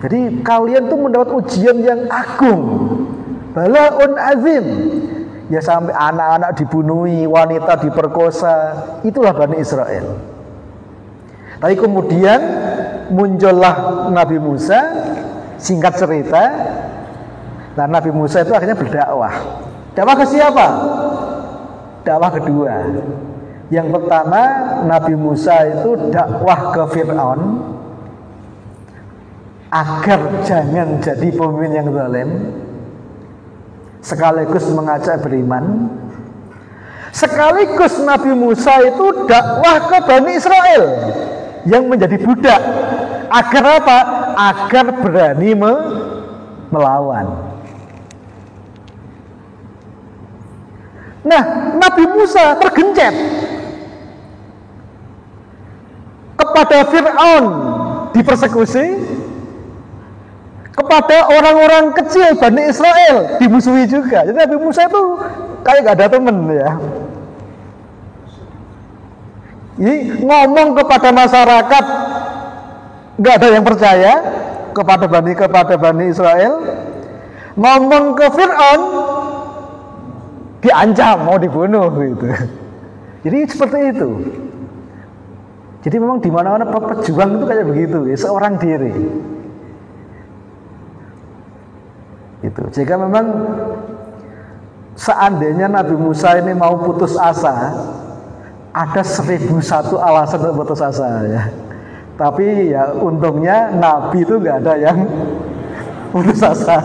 Jadi kalian tuh mendapat ujian yang agung, balaun azim. Ya sampai anak-anak dibunuhi, wanita diperkosa, itulah Bani Israel. Tapi kemudian muncullah Nabi Musa, singkat cerita. Nah, Nabi Musa itu akhirnya berdakwah. Dakwah ke siapa? Dakwah kedua. Yang pertama, Nabi Musa itu dakwah ke Fir'aun agar jangan jadi pemimpin yang zalim, sekaligus mengajak beriman. Sekaligus Nabi Musa itu dakwah ke Bani Israel yang menjadi budak. Agar apa? Agar berani melawan. Nah, Nabi Musa tergencet kepada Fir'aun, dipersekusi, kepada orang-orang kecil Bani Israel dimusuhi juga. Jadi Nabi Musa itu kayak gak ada temen ya. Ini ngomong kepada masyarakat gak ada yang percaya kepada Bani Israel. Ngomong ke Fir'aun diancam mau dibunuh gitu. Jadi seperti itu. Jadi memang di mana-mana pejuang itu kayak begitu, ya, seorang diri. Itu. Jika memang seandainya Nabi Musa ini mau putus asa, ada 1001 alasan untuk putus asa ya. Tapi ya untungnya Nabi itu nggak ada yang putus asa.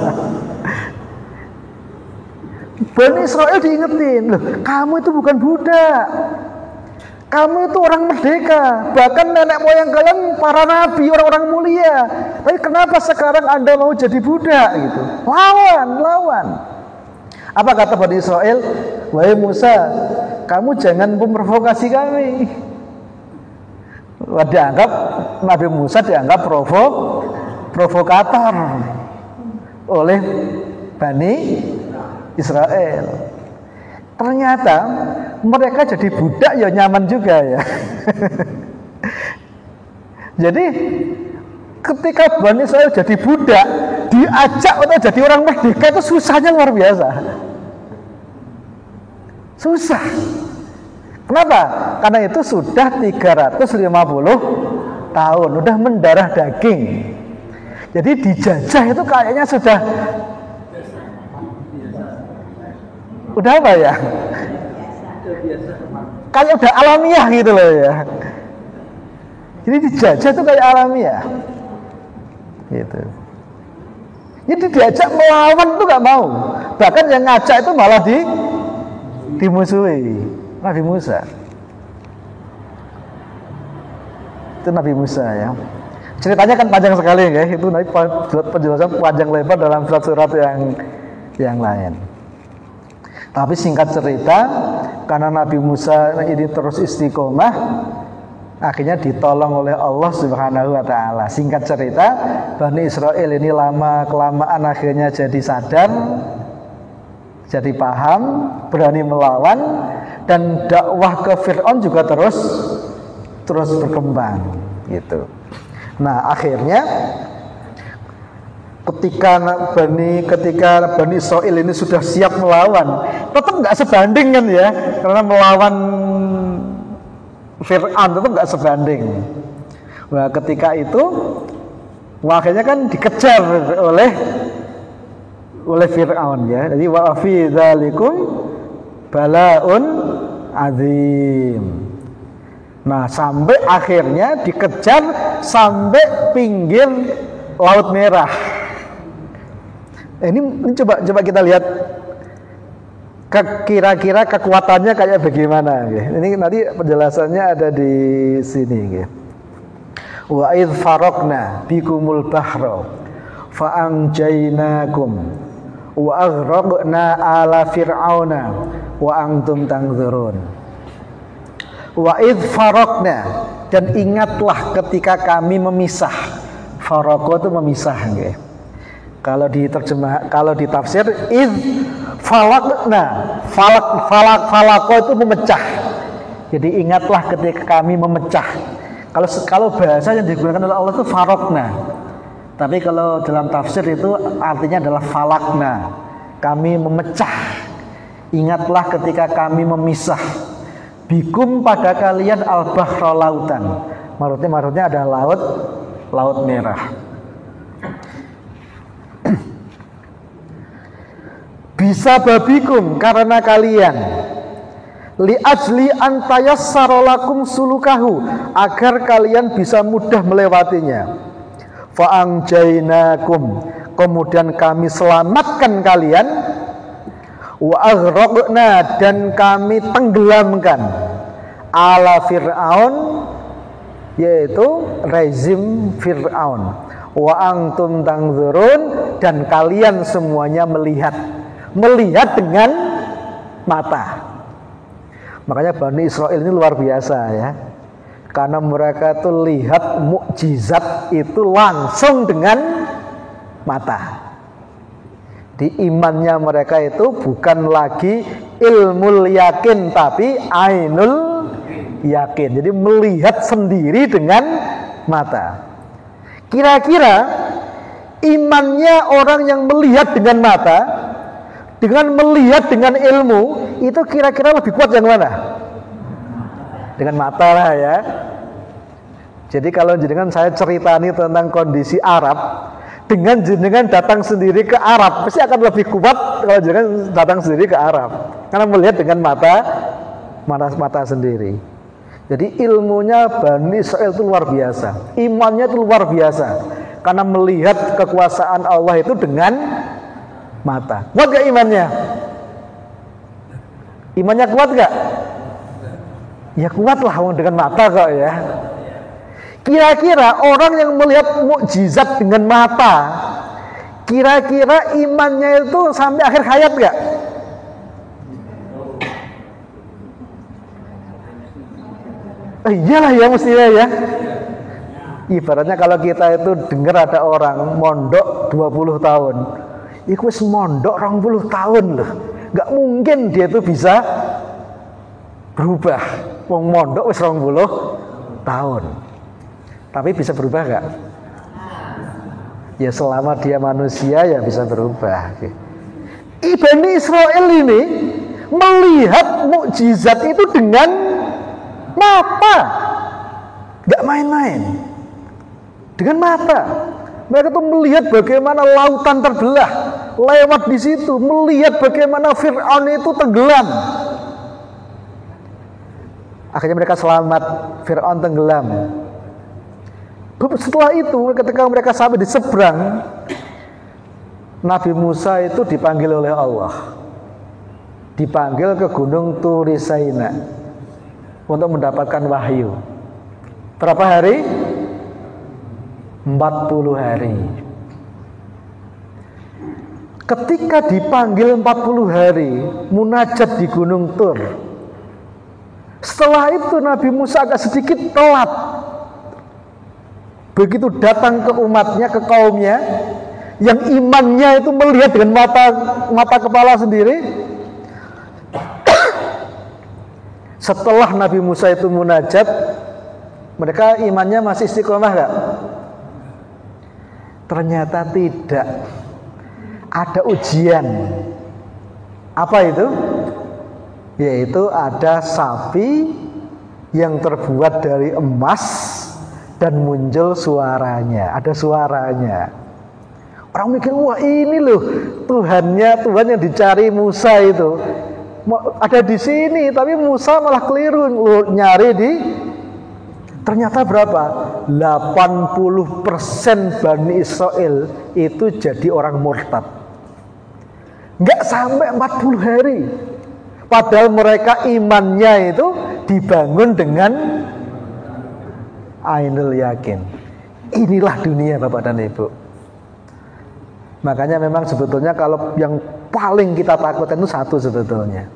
Bani Israel diingetin, loh, kamu itu bukan budak, kamu itu orang merdeka, bahkan nenek moyang kalian para nabi, orang-orang mulia. Tapi kenapa sekarang Anda mau jadi budak gitu? Lawan. Apa kata Bani Israel? Wahai Musa, kamu jangan memprovokasi kami. Dianggap Nabi Musa dianggap provokator oleh Bani Israel. Ternyata mereka jadi budak ya nyaman juga ya. Jadi ketika Bani Israel jadi budak, diajak untuk jadi orang merdeka itu susahnya luar biasa. Susah. Kenapa? Karena itu sudah 350 tahun, udah mendarah daging. Jadi dijajah itu kayaknya sudah Udah apa ya? Kayak udah alamiah gitu loh ya. Jadi dijajah tuh kayak alamiah. Gitu. Jadi diajak melawan tuh gak mau. Bahkan yang ngajak itu malah dimusuhi. Nabi Musa. Itu Nabi Musa ya. Ceritanya kan panjang sekali ya. Itu nanti penjelasan panjang lebar dalam surat-surat yang lain. Tapi singkat cerita, karena Nabi Musa ini terus istiqomah, akhirnya ditolong oleh Allah Subhanahu wa ta'ala. Singkat cerita, Bani Israel ini lama-kelamaan akhirnya jadi sadar, jadi paham, berani melawan, dan dakwah ke Fir'aun juga terus berkembang gitu. Nah, akhirnya ketika Bani Israil ini sudah siap melawan, tetap nggak sebanding kan ya, karena melawan Fir'aun itu nggak sebanding. Nah, ketika itu akhirnya kan dikejar oleh Fir'aun ya. Jadi wa fi dzalikum balaun azim. Nah, sampai akhirnya dikejar sampai pinggir Laut Merah. Ini coba kita lihat kira-kira kekuatannya kayak bagaimana. Ini nanti penjelasannya ada di sini. Wa idz faraqna bikumul bahra fa anjaynakum wa aghraqna ala fir'auna wa antum tanzurun. Wa idz faraqna, dan ingatlah ketika kami memisah. Faraqah itu memisah nggih. Kalau ditafsir falakna, falako itu memecah. Jadi ingatlah ketika kami memecah. Kalau bahasa yang digunakan oleh Allah itu farokna. Tapi kalau dalam tafsir itu artinya adalah falakna. Kami memecah. Ingatlah ketika kami memisah. Bikum pada kalian al-bahra lautan. Maksudnya ada laut merah. Bisa babikum, karena kalian li ajli antayassara lakum sulukahu, agar kalian bisa mudah melewatinya. Fa anjaynakum, kemudian kami selamatkan kalian. Wa aghraqna, dan kami tenggelamkan ala Fir'aun, yaitu rezim Fir'aun. Wa antum tanzurun, dan kalian semuanya melihat dengan mata. Makanya Bani Israel ini luar biasa ya, karena mereka itu lihat mukjizat itu langsung dengan mata. Di imannya mereka itu bukan lagi ilmul yakin, tapi ainul yakin. Jadi melihat sendiri dengan mata. Kira-kira imannya orang yang melihat dengan mata dengan melihat dengan ilmu itu kira-kira lebih kuat yang mana? Dengan mata lah ya. Jadi kalau jenengan saya ceritani tentang kondisi Arab, dengan jenengan datang sendiri ke Arab pasti akan lebih kuat kalau jenengan datang sendiri ke Arab, karena melihat dengan mata sendiri. Jadi ilmunya Bani Israel itu luar biasa, imannya itu luar biasa, karena melihat kekuasaan Allah itu dengan mata. Kuat gak imannya? Imannya kuat gak? Ya kuat lah dengan mata kok ya. Kira-kira orang yang melihat mukjizat dengan mata, kira-kira imannya itu sampai akhir hayat gak? Iyalah ya, mestinya ya. Ibaratnya kalau kita itu dengar ada orang mondok 20 tahun, iku wis mondok 20 tahun loh. Gak mungkin dia itu bisa berubah. Wong mondok wis 20 tahun. Tapi bisa berubah gak? Ya selama dia manusia ya bisa berubah. Bani Israel ini melihat mukjizat itu dengan mata. Gak main-main. Dengan mata. Mereka tuh melihat bagaimana lautan terbelah, lewat di situ, melihat bagaimana Fir'aun itu tenggelam. Akhirnya mereka selamat, Fir'aun tenggelam. Setelah itu, ketika mereka sampai di seberang, Nabi Musa itu dipanggil oleh Allah. Dipanggil ke Gunung Turi Saina untuk mendapatkan wahyu. Berapa hari? 40 hari. Ketika dipanggil 40 hari, munajat di Gunung Tur. Setelah itu Nabi Musa agak sedikit telat. Begitu datang ke umatnya, ke kaumnya, yang imannya itu melihat dengan mata kepala sendiri. Setelah Nabi Musa itu munajat, mereka imannya masih istiqomah gak? Ternyata tidak. Ada ujian. Apa itu? Yaitu ada sapi yang terbuat dari emas dan muncul suaranya. Ada suaranya. Orang mikir, wah ini loh Tuhan yang dicari Musa itu. Ada di sini, tapi Musa malah keliru nyari di. Ternyata berapa? 80% Bani Israel itu jadi orang murtad. Nggak sampai 40 hari. Padahal mereka imannya itu dibangun dengan ainul yakin. Inilah dunia Bapak dan Ibu. Makanya memang sebetulnya kalau yang paling kita takutkan itu satu sebetulnya,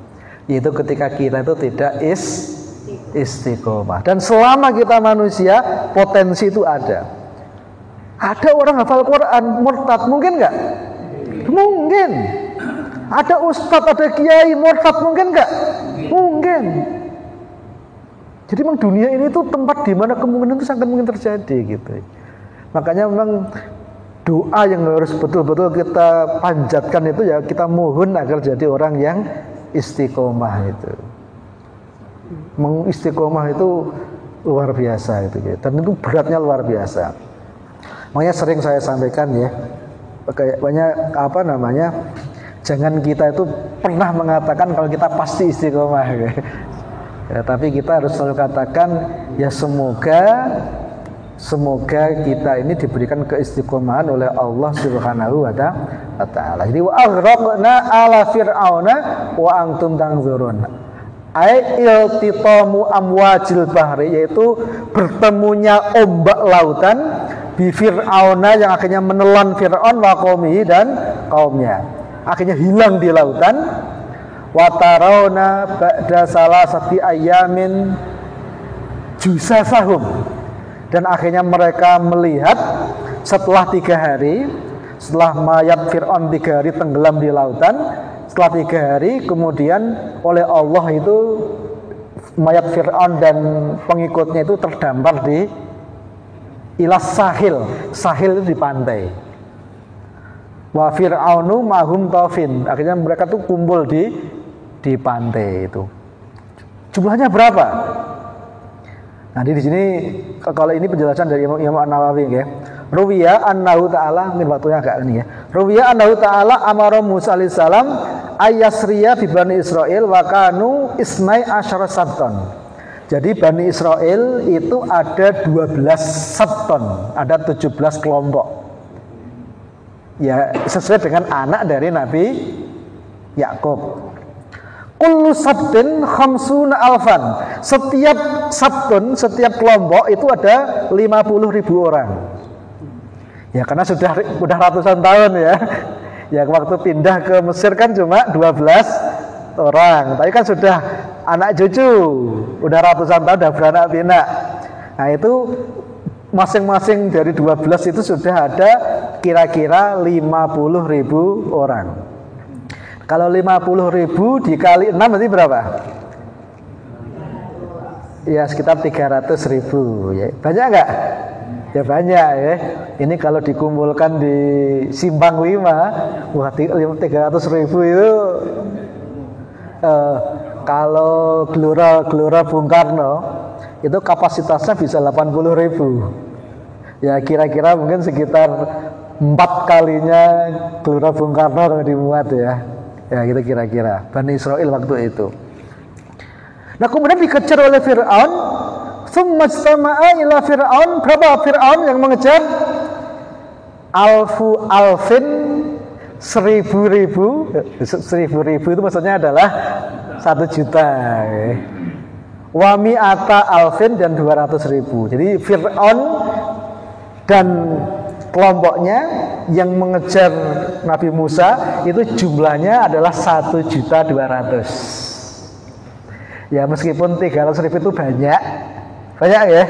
yaitu ketika kita itu tidak istiqomah. Dan selama kita manusia, potensi itu ada. Ada orang hafal Quran murtad, mungkin nggak? Mungkin. Ada ustadz, ada kiai murtad, mungkin nggak? Mungkin. Jadi memang dunia ini tuh tempat di mana kemungkinan itu sangat mungkin terjadi gitu. Makanya memang doa yang harus betul-betul kita panjatkan itu ya, kita mohon agar jadi orang yang istiqomah itu. Mengistiqomah itu luar biasa itu, dan itu beratnya luar biasa. Makanya sering saya sampaikan ya, kayak banyak jangan kita itu pernah mengatakan kalau kita pasti istiqomah ya. Ya, tapi kita harus selalu katakan ya semoga kita ini diberikan keistiqomahan oleh Allah Subhanahu wa taala. Jadi wa aghraqna ala fir'auna wa antum tanzurun. Ai iltitamu amwajil bahri, yaitu bertemunya ombak lautan bi fir'auna yang akhirnya menelan Fir'aun wa qaumihi dan kaumnya. Akhirnya hilang di lautan. Wa tarawna ba'da salasati ayamin jusasahum, dan akhirnya mereka melihat setelah 3 hari, setelah mayat Fir'aun 3 hari tenggelam di lautan, setelah 3 hari kemudian oleh Allah itu mayat Fir'aun dan pengikutnya itu terdampar di ilas sahil. Sahil itu di pantai. Wa fir'aunu mahum tafin, akhirnya mereka tuh kumpul di pantai itu. Jumlahnya berapa? Nanti di sini kalau ini penjelasan dari Imam An-Nawawi ya. Ruwiya annahu ta'ala, min waktunya agak ini ya. Ruwiya annahu ta'ala amara Musa alaihi salam ayasriya bi Bani Israil wa kanu isnai asyara sabton. Jadi Bani Israel itu ada 12 sabton, ada 17 kelompok. Ya, sesuai dengan anak dari Nabi Yakub. Kullu sabtin khamsuna alfan. Setiap sabtun, setiap kelompok itu ada 50.000 orang. Ya karena sudah ratusan tahun ya. Ya waktu pindah ke Mesir kan cuma 12 orang. Tapi kan sudah anak cucu, udah ratusan tahun, udah beranak pinak. Nah itu masing-masing dari 12 itu sudah ada kira-kira 50.000 orang. Kalau 50.000 dikali 6 berarti berapa? Ya sekitar 300.000 ya. Banyak nggak? Ya banyak ya. Ini kalau dikumpulkan di Simpang 5, wah 300.000 itu kalau Gelora Bung Karno itu kapasitasnya bisa 80.000. Ya kira-kira mungkin sekitar 4 kalinya Gelora Bung Karno kalau dimuat ya. Ya gitu kira-kira Bani Israel waktu itu. Nah kemudian dikejar oleh Fir'aun. Tsumma istama'a ila Fir'aun. Berapa Fir'aun yang mengejar? Alfin, 1000 itu maksudnya adalah 1 juta. Wa mi'ata alfin dan 200.000. Jadi Fir'aun dan kelompoknya yang mengejar Nabi Musa itu jumlahnya adalah 1.200.000. Ya meskipun 300.000 itu banyak ya.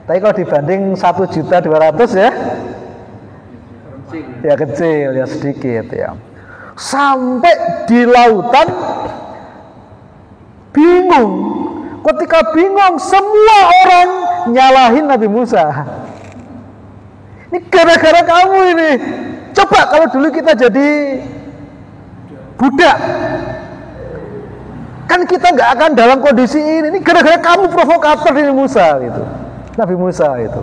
Tapi kalau dibanding 1.200.000 ya kecil, ya sedikit ya. Sampai di lautan bingung. Ketika bingung semua orang nyalahin Nabi Musa. Ini gara-gara kamu ini. Coba kalau dulu kita jadi budak, kan kita nggak akan dalam kondisi ini. Ini gara-gara kamu provokator ini Musa gitu. Nabi Musa itu.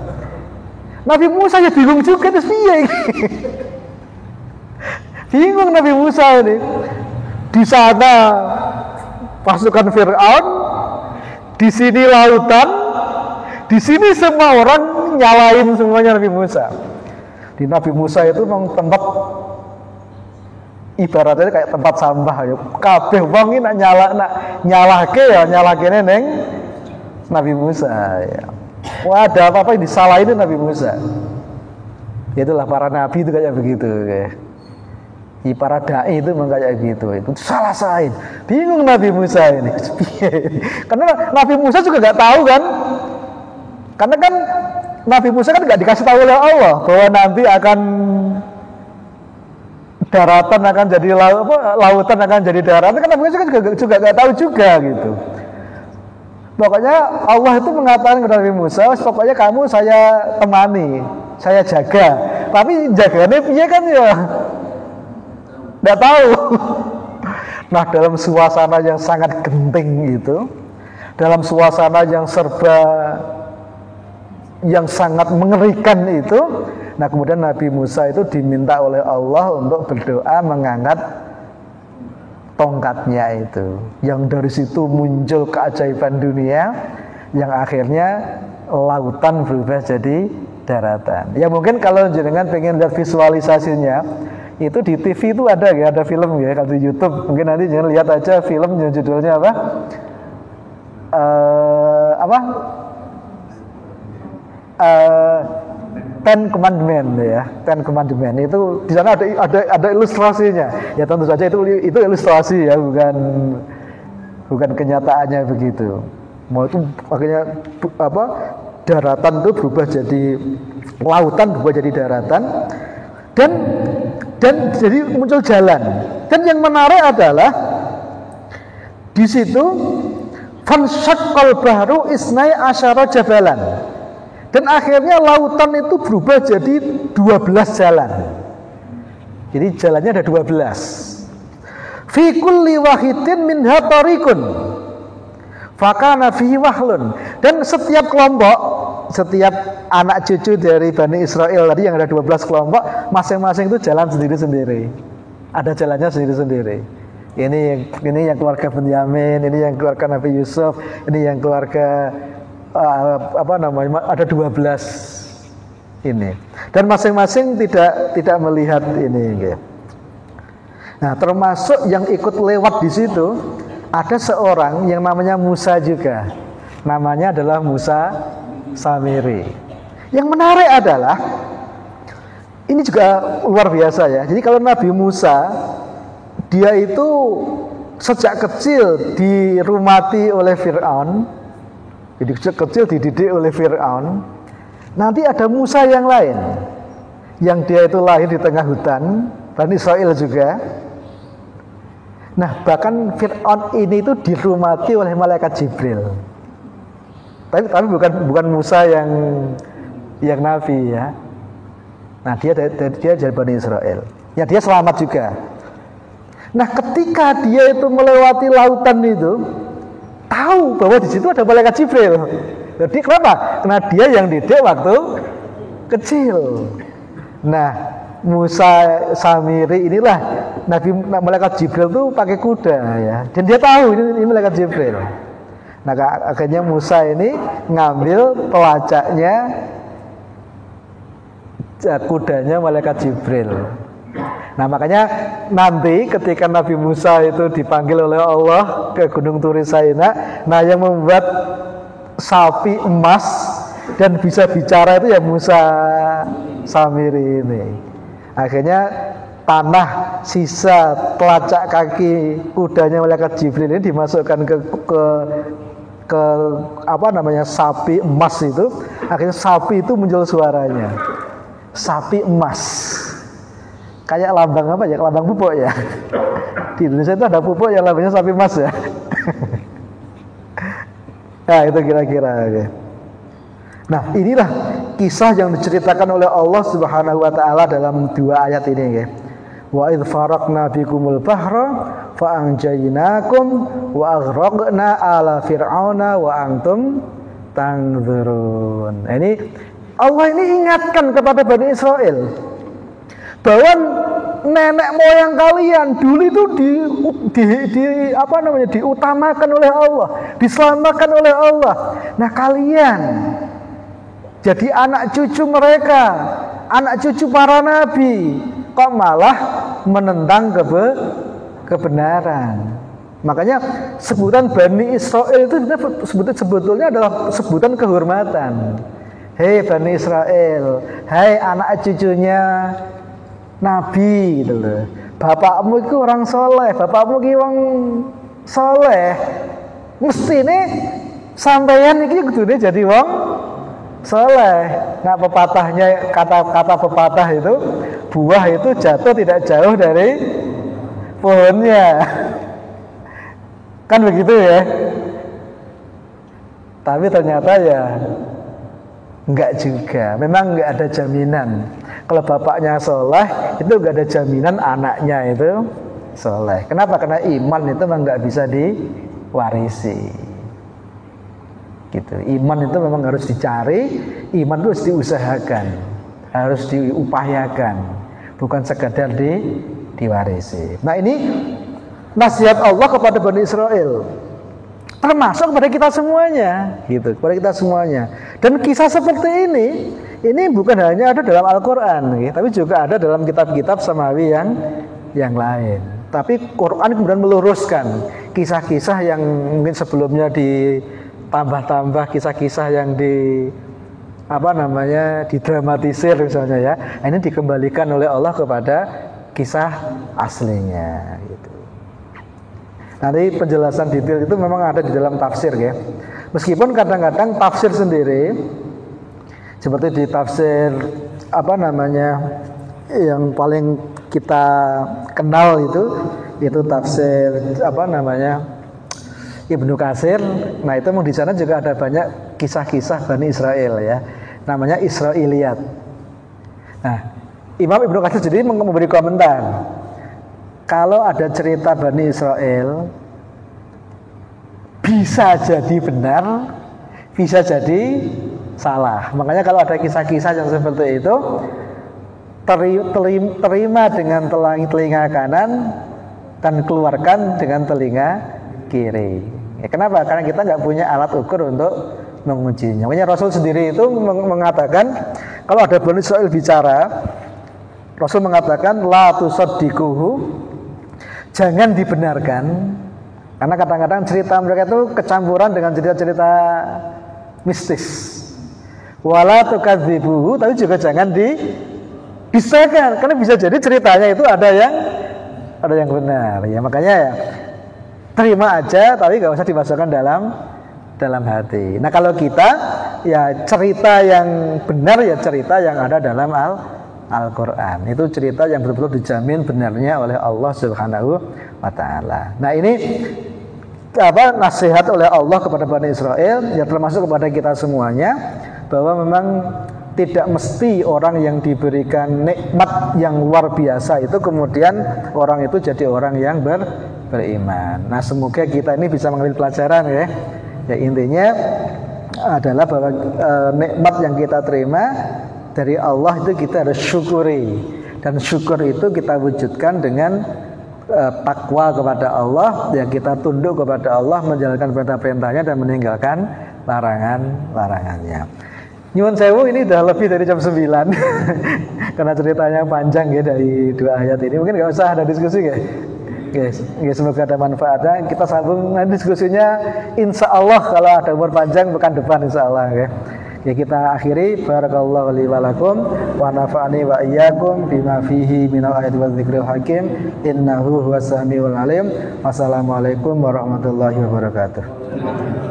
Nabi Musa ya bingung juga terus piye. Bingung Nabi Musa ini. Di sana pasukan Fir'aun, di sini lautan, di sini semua orang nyalain semuanya Nabi Musa. Di Nabi Musa itu memang tempat ibaratnya kayak tempat sampah ya. Kabeh wong iki nak nyalahke neng Nabi Musa ya. Wah, ada apa-apa yang disalahin Nabi Musa. Itulah para nabi itu kayak begitu ya. Para dai itu memang kayak gitu. Itu salah sain. Bingung Nabi Musa ini. Karena Nabi Musa juga nggak tahu kan. Karena kan Nabi Musa kan nggak dikasih tahu oleh Allah bahwa nanti akan daratan akan jadi lautan akan jadi daratan. Kan Nabi Musa kan juga nggak tahu juga gitu. Pokoknya Allah itu mengatakan kepada Nabi Musa, pokoknya kamu saya temani, saya jaga. Tapi jaganya piye kan ya nggak tahu. Nah dalam suasana yang sangat genting itu, dalam suasana yang yang sangat mengerikan itu, nah kemudian Nabi Musa itu diminta oleh Allah untuk berdoa mengangkat tongkatnya itu, yang dari situ muncul keajaiban dunia, yang akhirnya lautan berubah jadi daratan. Ya mungkin kalau jenengan pengen lihat visualisasinya, itu di TV itu ada ya, ada film ya, kalau di YouTube mungkin nanti jangan lihat aja film yang judulnya apa? Ten Commandment ya, Ten Commandment itu di sana ada ilustrasinya. Ya tentu saja itu ilustrasi ya, bukan kenyataannya begitu. Mau itu makanya daratan itu berubah jadi lautan, berubah jadi daratan, dan jadi muncul jalan. Dan yang menarik adalah di situ fanshaqqal bahru isnai asyara jabalan. Dan akhirnya lautan itu berubah jadi 12 jalan. Jadi jalannya ada 12. Fi kulli wahidin minha tariqun. Fakana fihi wahlun. Dan setiap kelompok, setiap anak cucu dari Bani Israel tadi yang ada 12 kelompok, masing-masing itu jalan sendiri-sendiri. Ada jalannya sendiri-sendiri. Ini yang keluarga Benyamin, ini yang keluarga Nabi Yusuf, ini yang keluarga ada 12 ini, dan masing-masing tidak melihat ini gitu. Nah termasuk yang ikut lewat di situ ada seorang yang namanya Musa juga, namanya adalah Musa Samiri. Yang menarik adalah ini juga luar biasa ya. Jadi kalau Nabi Musa dia itu sejak kecil dirumati oleh Fir'aun. Jadi kecil dididik oleh Fir'aun. Nanti ada Musa yang lain, yang dia itu lahir di tengah hutan, Bani Israel juga. Nah bahkan Fir'aun ini itu dirumati oleh malaikat Jibril. Tapi bukan Musa yang nabi ya. Nah dia dari Bani Israel. Ya dia selamat juga. Nah ketika dia itu melewati lautan itu, tahu bahwa di situ ada malaikat Jibril. Jadi kenapa? Karena dia yang didik waktu kecil. Nah, Musa Samiri inilah Nabi malaikat Jibril tuh pakai kuda ya. Dan dia tahu ini malaikat Jibril. Nah, akhirnya Musa ini ngambil pelacaknya kudanya malaikat Jibril. Nah, makanya nanti ketika Nabi Musa itu dipanggil oleh Allah ke Gunung Turi Saina, nah yang membuat sapi emas dan bisa bicara itu ya Musa Samiri ini. Akhirnya tanah sisa pelacak kaki kudanya malaikat Jibril ini dimasukkan ke apa namanya sapi emas itu. Akhirnya sapi itu muncul suaranya, sapi emas, kayak lambang apa ya, lambang pupuk ya. Di Indonesia itu ada pupuk yang lambangnya sapi emas ya. Nah itu kira-kira. Nah inilah kisah yang diceritakan oleh Allah Subhanahu Wa Taala dalam dua ayat ini ya. Wa idh faraqna bikumul bahra fa anjaynakum wa aghraqna ala fir'auna wa antum tanzurun. Ini Allah ini ingatkan kepada Bani Israel bahwa nenek moyang kalian dulu itu diutamakan oleh Allah, diselamatkan oleh Allah. Nah kalian jadi anak cucu mereka, anak cucu para nabi, kok malah menentang kebenaran. Makanya sebutan Bani Israel itu sebetulnya adalah sebutan kehormatan. Hei Bani Israel, hai anak cucunya Nabi gitu loh. Bapakmu itu orang soleh, bapakmu itu orang soleh. Mesti nih sampeyan iki kudune jadi wong soleh. Nah pepatahnya, kata pepatah itu, buah itu jatuh tidak jauh dari pohonnya. Kan begitu ya. Tapi ternyata ya enggak juga. Memang enggak ada jaminan. Kalau bapaknya soleh, itu enggak ada jaminan anaknya itu soleh. Kenapa? Karena iman itu memang enggak bisa diwarisi. Gitu. Iman itu memang harus dicari, iman itu harus diusahakan, harus diupayakan, bukan sekadar diwarisi. Nah ini nasihat Allah kepada Bani Israel, termasuk kepada kita semuanya, gitu, kepada kita semuanya. Dan kisah seperti ini bukan hanya ada dalam Al-Quran, gitu, tapi juga ada dalam kitab-kitab samawi yang lain. Tapi Quran kemudian meluruskan kisah-kisah yang mungkin sebelumnya ditambah-tambah, kisah-kisah yang didramatisir misalnya ya. Ini dikembalikan oleh Allah kepada kisah aslinya, gitu. Nanti penjelasan detail itu memang ada di dalam tafsir ya. Meskipun kadang-kadang tafsir sendiri seperti di tafsir yang paling kita kenal itu tafsir Ibnu Katsir. Nah itu di sana juga ada banyak kisah-kisah Bani Israel ya. Namanya Israiliyat. Nah Imam Ibnu Katsir jadi memberi komentar. Kalau ada cerita Bani Israel bisa jadi benar, bisa jadi salah. Makanya kalau ada kisah-kisah yang seperti itu, terima dengan telinga kanan dan keluarkan dengan telinga kiri. Ya, kenapa? Karena kita nggak punya alat ukur untuk mengujinya. Makanya Rasul sendiri itu mengatakan kalau ada Bani Israel bicara, Rasul mengatakan la tusaddiquhu, jangan dibenarkan, karena kadang-kadang cerita mereka itu kecampuran dengan cerita-cerita mistis. Wala tukadzibuhu, tapi juga jangan dibisakan, karena bisa jadi ceritanya itu ada yang benar. Ya makanya ya terima aja, tapi nggak usah dimasukkan dalam hati. Nah kalau kita ya cerita yang benar ya cerita yang ada dalam Al-Quran. Itu cerita yang betul-betul dijamin benarnya oleh Allah Subhanahu wa Ta'ala. Nah ini nasihat oleh Allah kepada Bani Israel, ya termasuk kepada kita semuanya, bahwa memang tidak mesti orang yang diberikan nikmat yang luar biasa itu kemudian orang itu jadi orang yang beriman. Nah semoga kita ini bisa mengambil pelajaran ya. Ya intinya adalah bahwa nikmat yang kita terima dari Allah itu kita harus syukuri, dan syukur itu kita wujudkan dengan takwa kepada Allah, ya kita tunduk kepada Allah, menjalankan perintah-perintahnya dan meninggalkan larangan-larangannya. Nyuwun sewu, ini udah lebih dari jam 9 karena ceritanya panjang ya dari 2 ayat ini. Mungkin nggak usah ada diskusi ya. Guys, semoga ada manfaatnya. Kita sambung nanti diskusinya insya Allah kalau ada umur panjang pekan depan insya Allah ya. Ya kita akhiri, barakallahu li wa lakum wa nafa'ani wa iyyakum bima fihi minal ayati wa dzikril hakim innahu huwas samiul alim. Wassalamualaikum warahmatullahi wabarakatuh.